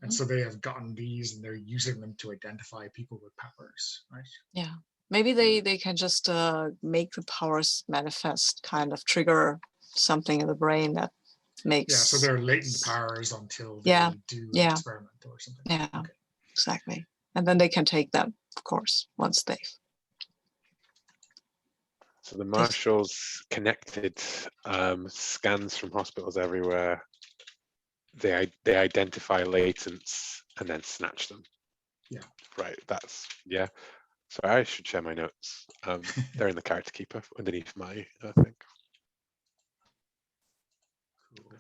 And so they have gotten these and they're using them to identify people with powers, right? Yeah. Maybe they can just make the powers manifest, kind of trigger something in the brain that makes. Yeah, so they're latent powers until they do an experiment or something. Yeah, okay. Exactly. And then they can take them, of course, once they've. So the marshals connected scans from hospitals everywhere. They identify latents and then snatch them. Yeah. Right. Yeah. So I should share my notes. They're in the character keeper underneath my thing. Cool.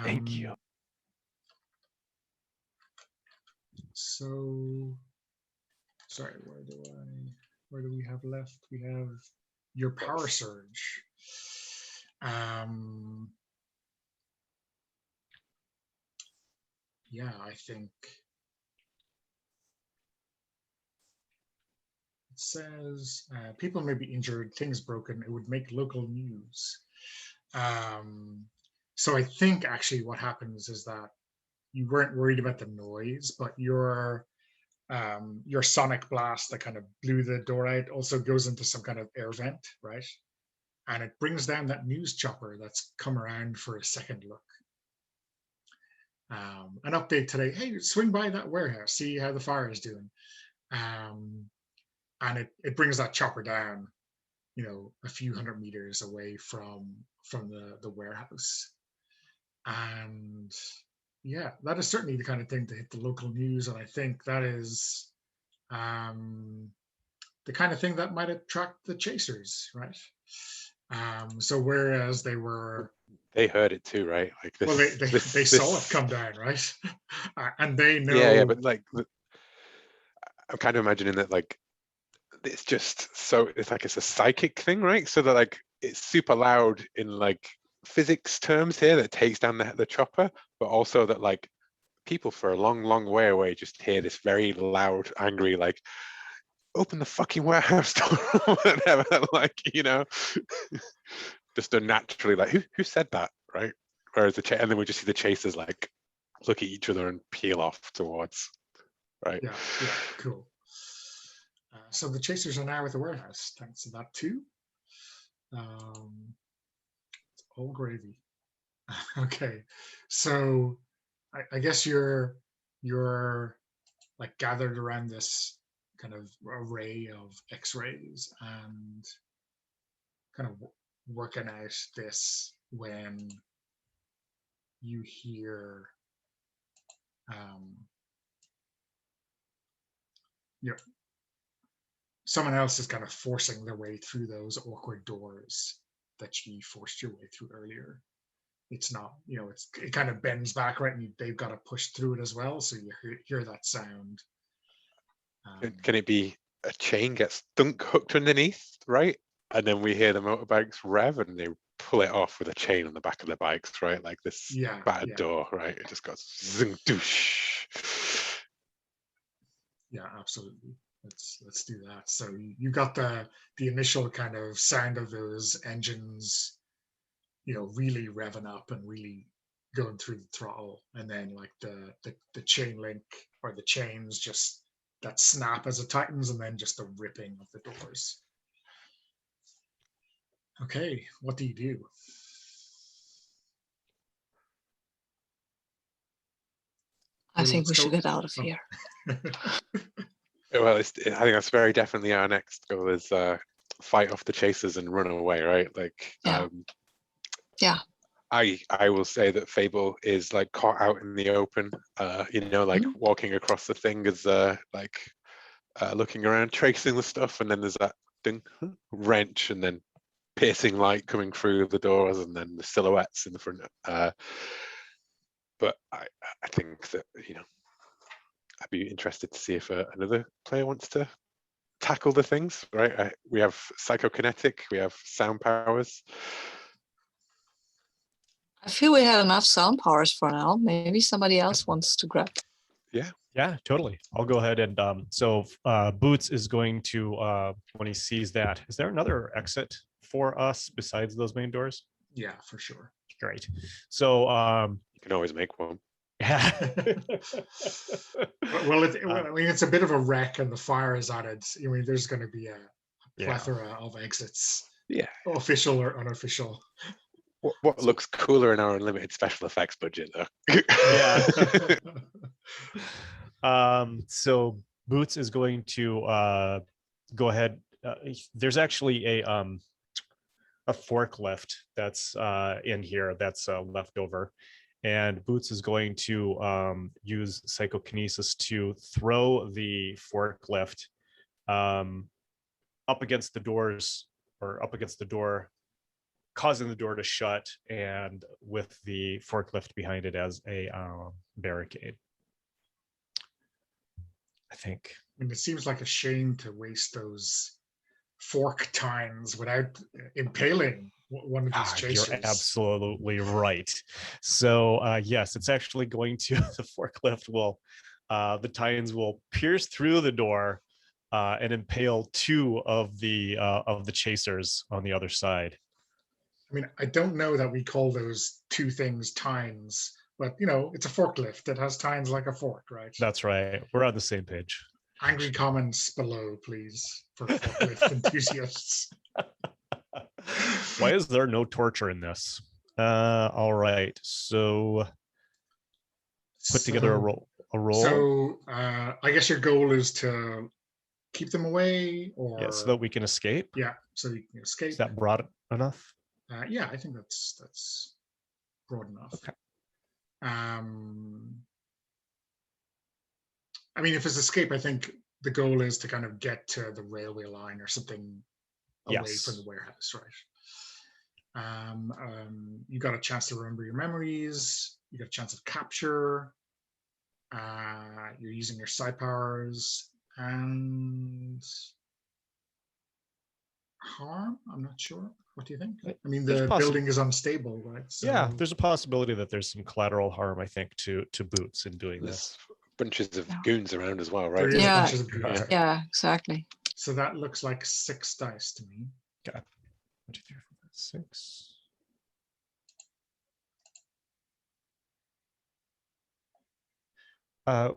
Thank you. So, sorry, where do we have left? We have your power surge. Yeah, I think it says people may be injured, things broken. It would make local news. So I think actually what happens is that you weren't worried about the noise, but your sonic blast that kind of blew the door out also goes into some kind of air vent, right? And it brings down that news chopper that's come around for a second look. An update today, hey, swing by that warehouse, see how the fire is doing. And it brings that chopper down, a few hundred meters away from the warehouse. And yeah, that is certainly the kind of thing to hit the local news. And I think that is the kind of thing that might attract the chasers, right? So whereas they heard it too, right? Like this. Well, they saw it come down, right? And they know. Yeah, but like, I'm kind of imagining that like it's just so it's a psychic thing, right? So that like it's super loud in like physics terms here that takes down the chopper, but also that like people for a long way away just hear this very loud, angry like, open the fucking warehouse door or whatever, like, just naturally like, who said that, right? Whereas and then we just see the chasers like look at each other and peel off towards, right? Yeah, cool. So the chasers are now at the warehouse, thanks to that too. It's all gravy. Okay, so I guess you're like gathered around this kind of array of x-rays and kind of working out this when you hear someone else is kind of forcing their way through those awkward doors that you forced your way through earlier. it's not, it kind of bends back, right? And they've got to push through it as well. So you hear that sound. Can it be a chain gets hooked underneath, right? And then we hear the motorbikes rev and they pull it off with a chain on the back of the bikes, right? Like this battered door, right? It just goes zing doosh. Yeah, absolutely. Let's do that. So you got the initial kind of sound of those engines, really revving up and really going through the throttle, and then like the chain link or the chains just that snap as it tightens, and then just the ripping of the doors. Okay, what do you do? I think we should get out of here. Well, I think that's very definitely our next goal is fight off the chasers and run away, right? Like, yeah. I will say that Fable is like caught out in the open, like walking across the thing is looking around, tracing the stuff, and then there's that thing, wrench, and then piercing light coming through the doors, and then the silhouettes in the front. But I think that, I'd be interested to see if another player wants to tackle the things, right? We have psychokinetic, we have sound powers. I feel we had enough sound powers for now. Maybe somebody else wants to grab. Yeah, totally. I'll go ahead and so Boots is going to when he sees that. Is there another exit for us besides those main doors? Yeah, for sure. Great. So you can always make one. Yeah. Well, I mean, it's a bit of a wreck, and the fire is on it. I mean, there's going to be a plethora of exits. Yeah, official or unofficial. What looks cooler in our unlimited special effects budget, though? Yeah. So Boots is going to go ahead. There's actually a forklift that's in here that's left over, and Boots is going to use psychokinesis to throw the forklift up against the doors, or up against the door, causing the door to shut, and with the forklift behind it as a barricade. I think. I mean, it seems like a shame to waste those fork tines without impaling one of these chasers. You're absolutely right. So yes, it's actually going to, the forklift will, the tines will pierce through the door and impale two of the chasers on the other side. I mean, I don't know that we call those two things tines, but it's a forklift that has tines like a fork, right? That's right. We're on the same page. Angry comments below, please, for forklift enthusiasts. Why is there no torture in this? All right, so put together a roll. So I guess your goal is to keep them away, or so that we can escape. Yeah, so you can escape. Is that broad enough? Yeah, I think that's broad enough. Okay. I mean, if it's escape, I think the goal is to kind of get to the railway line or something away from the warehouse, right? You got a chance to remember your memories. You got a chance of capture. You're using your psi powers, and harm. I'm not sure. What do you think? I mean, the building is unstable, right? So... Yeah, there's a possibility that there's some collateral harm, I think, to Boots in doing this. Bunches of goons around as well, right? Yeah, exactly. So that looks like 6 dice to me. Okay. 1, 2, 3, 4, 5, 6.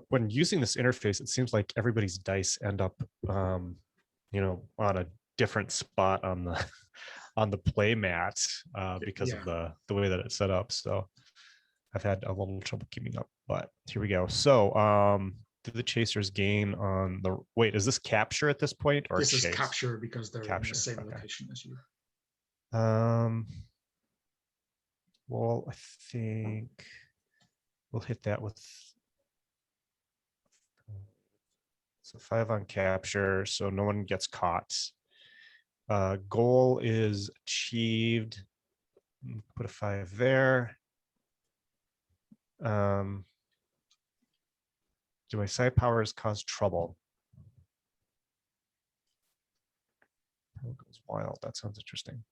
When using this interface, it seems like everybody's dice end up, on a different spot on the on the play mat because of the way that it's set up. So I've had a little trouble keeping up, but here we go. So do the chasers gain on the, wait, is this capture at this point, or this chase? Is capture because they're in the same location as you. Well, I think we'll hit that with, so 5 on capture, so no one gets caught. Goal is achieved. Put a 5 there. Do my psi powers cause trouble? Power goes wild. That sounds interesting.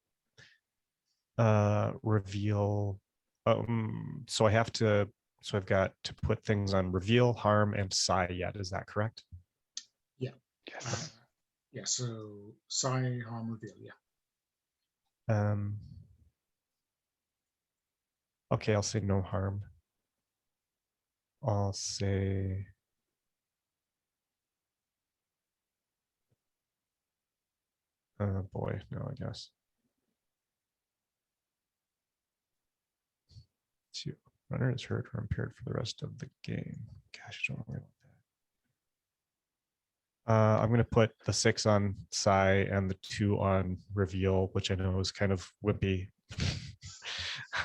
Reveal. So I have to. So I've got to put things on reveal, harm, and psi yet. Is that correct? Yeah. Yes. Yeah. So psi, harm, reveal. Yeah. Okay, I'll say no harm. I'll say. Oh boy, no, I guess. 2. Runner is hurt or impaired for the rest of the game. Gosh, I don't really want that. I'm going to put the 6 on psi and the 2 on reveal, which I know is kind of wimpy,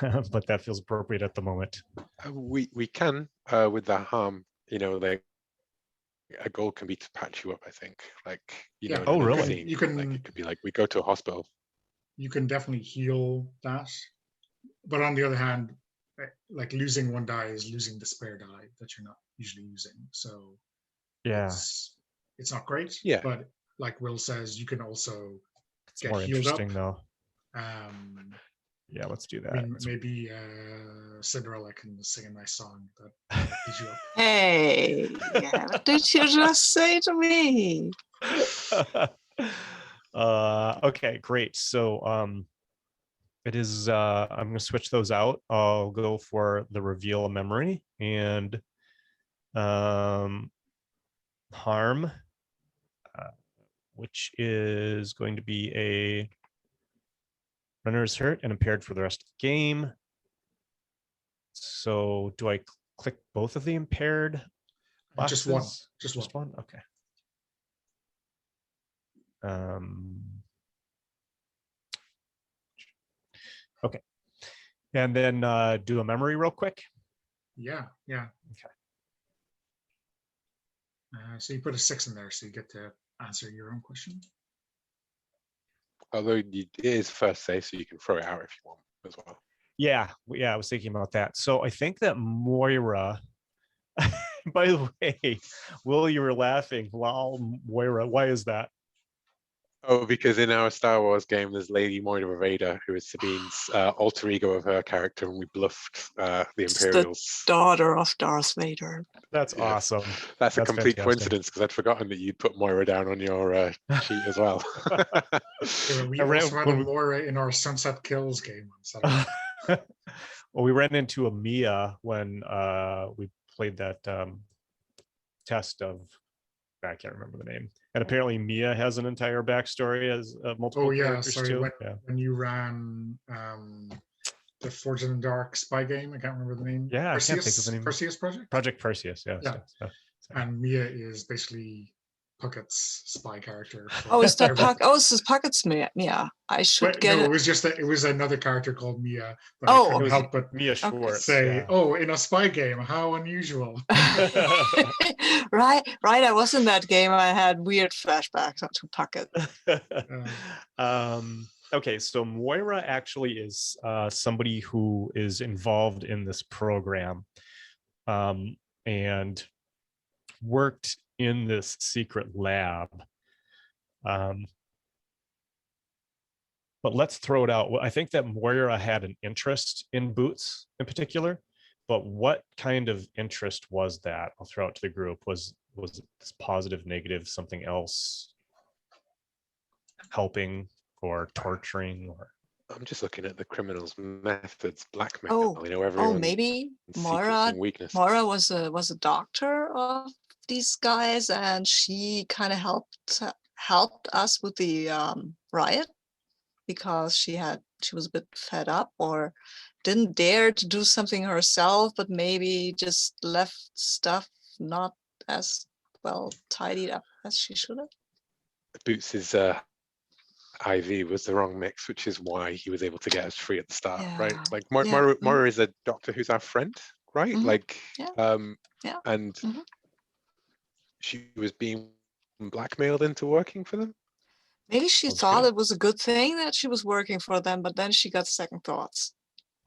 but that feels appropriate at the moment. We can with the harm, like a goal can be to patch you up. I think, like Yeah. in Oh, another really? scene, You can. like it could be like we go to a hospital. You can definitely heal that, but on the other hand, like losing 1 die is losing the spare die that you're not usually using. So Yeah, it's not great. Yeah. But like Will says, you can also it's get more healed up. interesting though. Yeah, let's do that. I mean, maybe Cinderella can sing a nice song that gives you up. Hey, what did you just say to me? Okay, great. So it is I'm going to switch those out. I'll go for the reveal memory and harm, which is going to be a runner is hurt and impaired for the rest of the game. So do I click both of the impaired boxes? Just one. Just one. Okay. Okay. And then do a memory real quick. Yeah. Okay. So you put a 6 in there, so you get to answer your own question. Although it is first say, so you can throw it out if you want as well. Yeah, I was thinking about that. So I think that Moira, by the way, Will, you were laughing. Wow, Moira, why is that? Oh, because in our Star Wars game, there's Lady Moira Vader, who is Sabine's alter ego of her character, and we bluffed the Imperials. The daughter of Darth Vader. That's awesome. That's a complete fantastic. coincidence because I'd forgotten that you'd put Moira down on your sheet as well. Yeah, we also had a Moira in our Sunset Kills game on Saturday. Well, we ran into a Mia when we played that test of, I can't remember the name. And apparently Mia has an entire backstory as multiple characters too. When you ran the Forged in the Dark spy game, I can't remember the name. Yeah, Perseus, I can't think of the name. Perseus Project? Project Perseus, yes. Yeah. And Mia is basically Puckett's spy character. Oh, is that Puck? Oh, this is Puckett's Mia. I should get no, it. It was just that it was another charter called Mia. But Oh, I couldn't help but Mia Schwartz. say, yeah. "Oh, in a spy game, how unusual!" right. I was in that game. I had weird flashbacks to Puckett. Okay, so Moira actually is somebody who is involved in this program and worked in this secret lab. But let's throw it out. I think that Moira had an interest in boots in particular, but what kind of interest was that? I'll throw it to the group. Was it this positive, negative, something else? Helping or torturing or? I'm just looking at the criminals' methods, blackmail. Everyone. Maybe Moira was a doctor of these guys, and she kind of helped us with the riot because she was a bit fed up or didn't dare to do something herself, but maybe just left stuff not as well tidied up as she should have. Boots's IV was the wrong mix, which is why he was able to get us free at the start, right? Like Moira is a doctor who's our friend, right? And she was being blackmailed into working for them. Maybe she thought it was a good thing that she was working for them, but then she got second thoughts.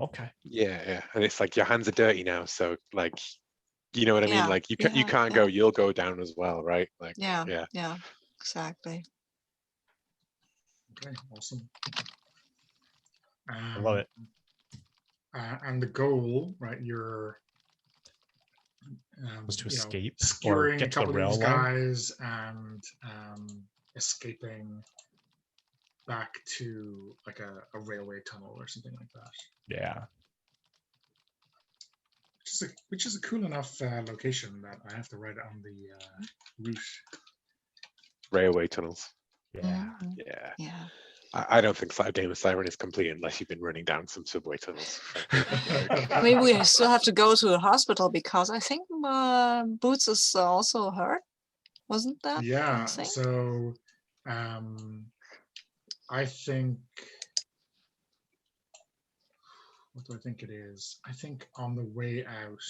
Okay. Yeah, and it's like your hands are dirty now, so like, you know what I mean? Yeah, Like you yeah, can't go, you'll go down as well, right? Like, yeah, yeah. yeah, exactly. Okay, awesome. I love it. And the goal, right? You're Was to you know, escape or skewering a get to the couple of rail these line. guys and escaping back to like a railway tunnel or something like that. Yeah. Which is a cool enough location that I have to write it on the route. Railway tunnels. Yeah. Mhm. Yeah. Yeah. I don't think Game of Siren is complete unless you've been running down some subway tunnels. Maybe we still have to go to the hospital because I think Boots is also hurt. Wasn't that Yeah, the thing? so I think, what do I think it is? I think on the way out,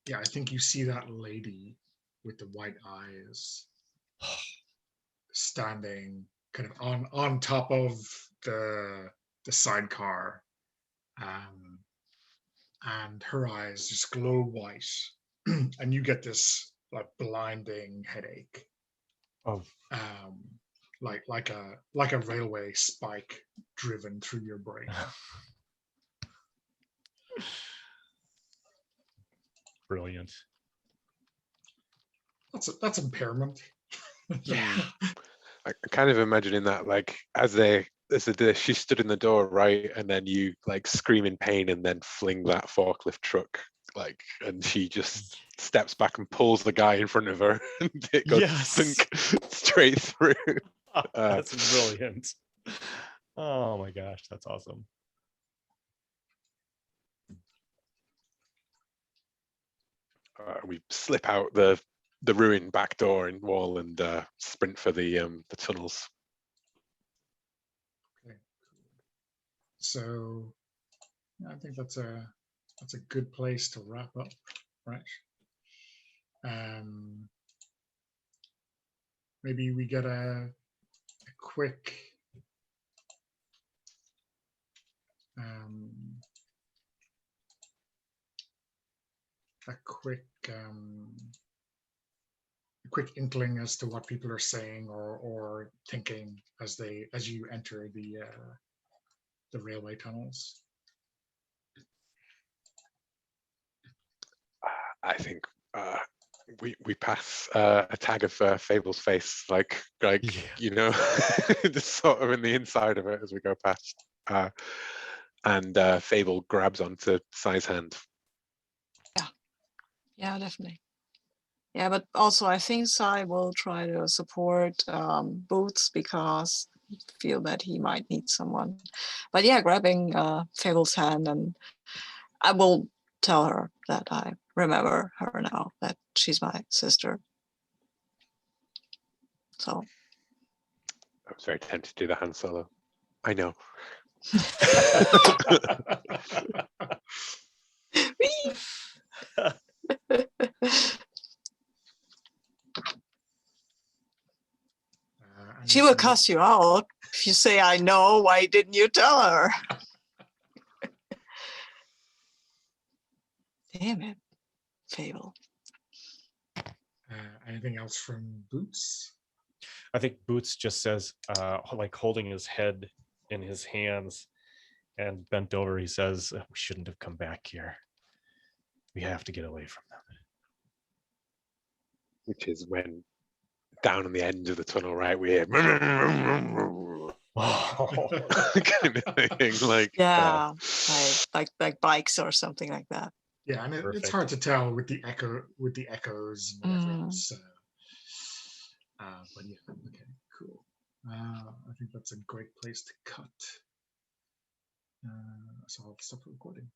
yeah, I think you see that lady with the white eyes standing kind of on top of the sidecar, and her eyes just glow white, and you get this like blinding headache, Oh, like a railway spike driven through your brain. brilliant. That's impairment. Yeah. I kind of imagining that, like, as she stood in the door, right, and then you like scream in pain and then fling that forklift truck, like, and she just steps back and pulls the guy in front of her, and it goes thunk straight through. That's brilliant. Oh my gosh, that's awesome. We slip out the ruined back door and wall and sprint for the tunnels. Okay, so I think that's a good place to wrap up, right? Maybe we get a quick a quick inkling as to what people are saying or thinking as you enter the railway tunnels. I think we pass a tag of Fable's face, like Yeah. you know, just sort of in the inside of it as we go past. And Fable grabs onto Psi's hand. Yeah, definitely. Yeah, but also I think Psi will try to support Boots because I feel that he might need someone. But yeah, grabbing Fable's hand, and I will tell her that I remember her now, that she's my sister. So I was very tempted to do the hand solo. I know. she will cuss you out if you say, I know, why didn't you tell her? Damn it, Fable. Anything else from Boots? I think Boots just says, like holding his head in his hands and bent over, he says, we shouldn't have come back here. We have to get away from them. Which is when down on the end of the tunnel, right, we hear kind of thing, like yeah, like bikes or something like that. Yeah, and it's hard to tell with the echoes and whatever else. But yeah, okay, cool. I think that's a great place to cut. So I'll stop the recording.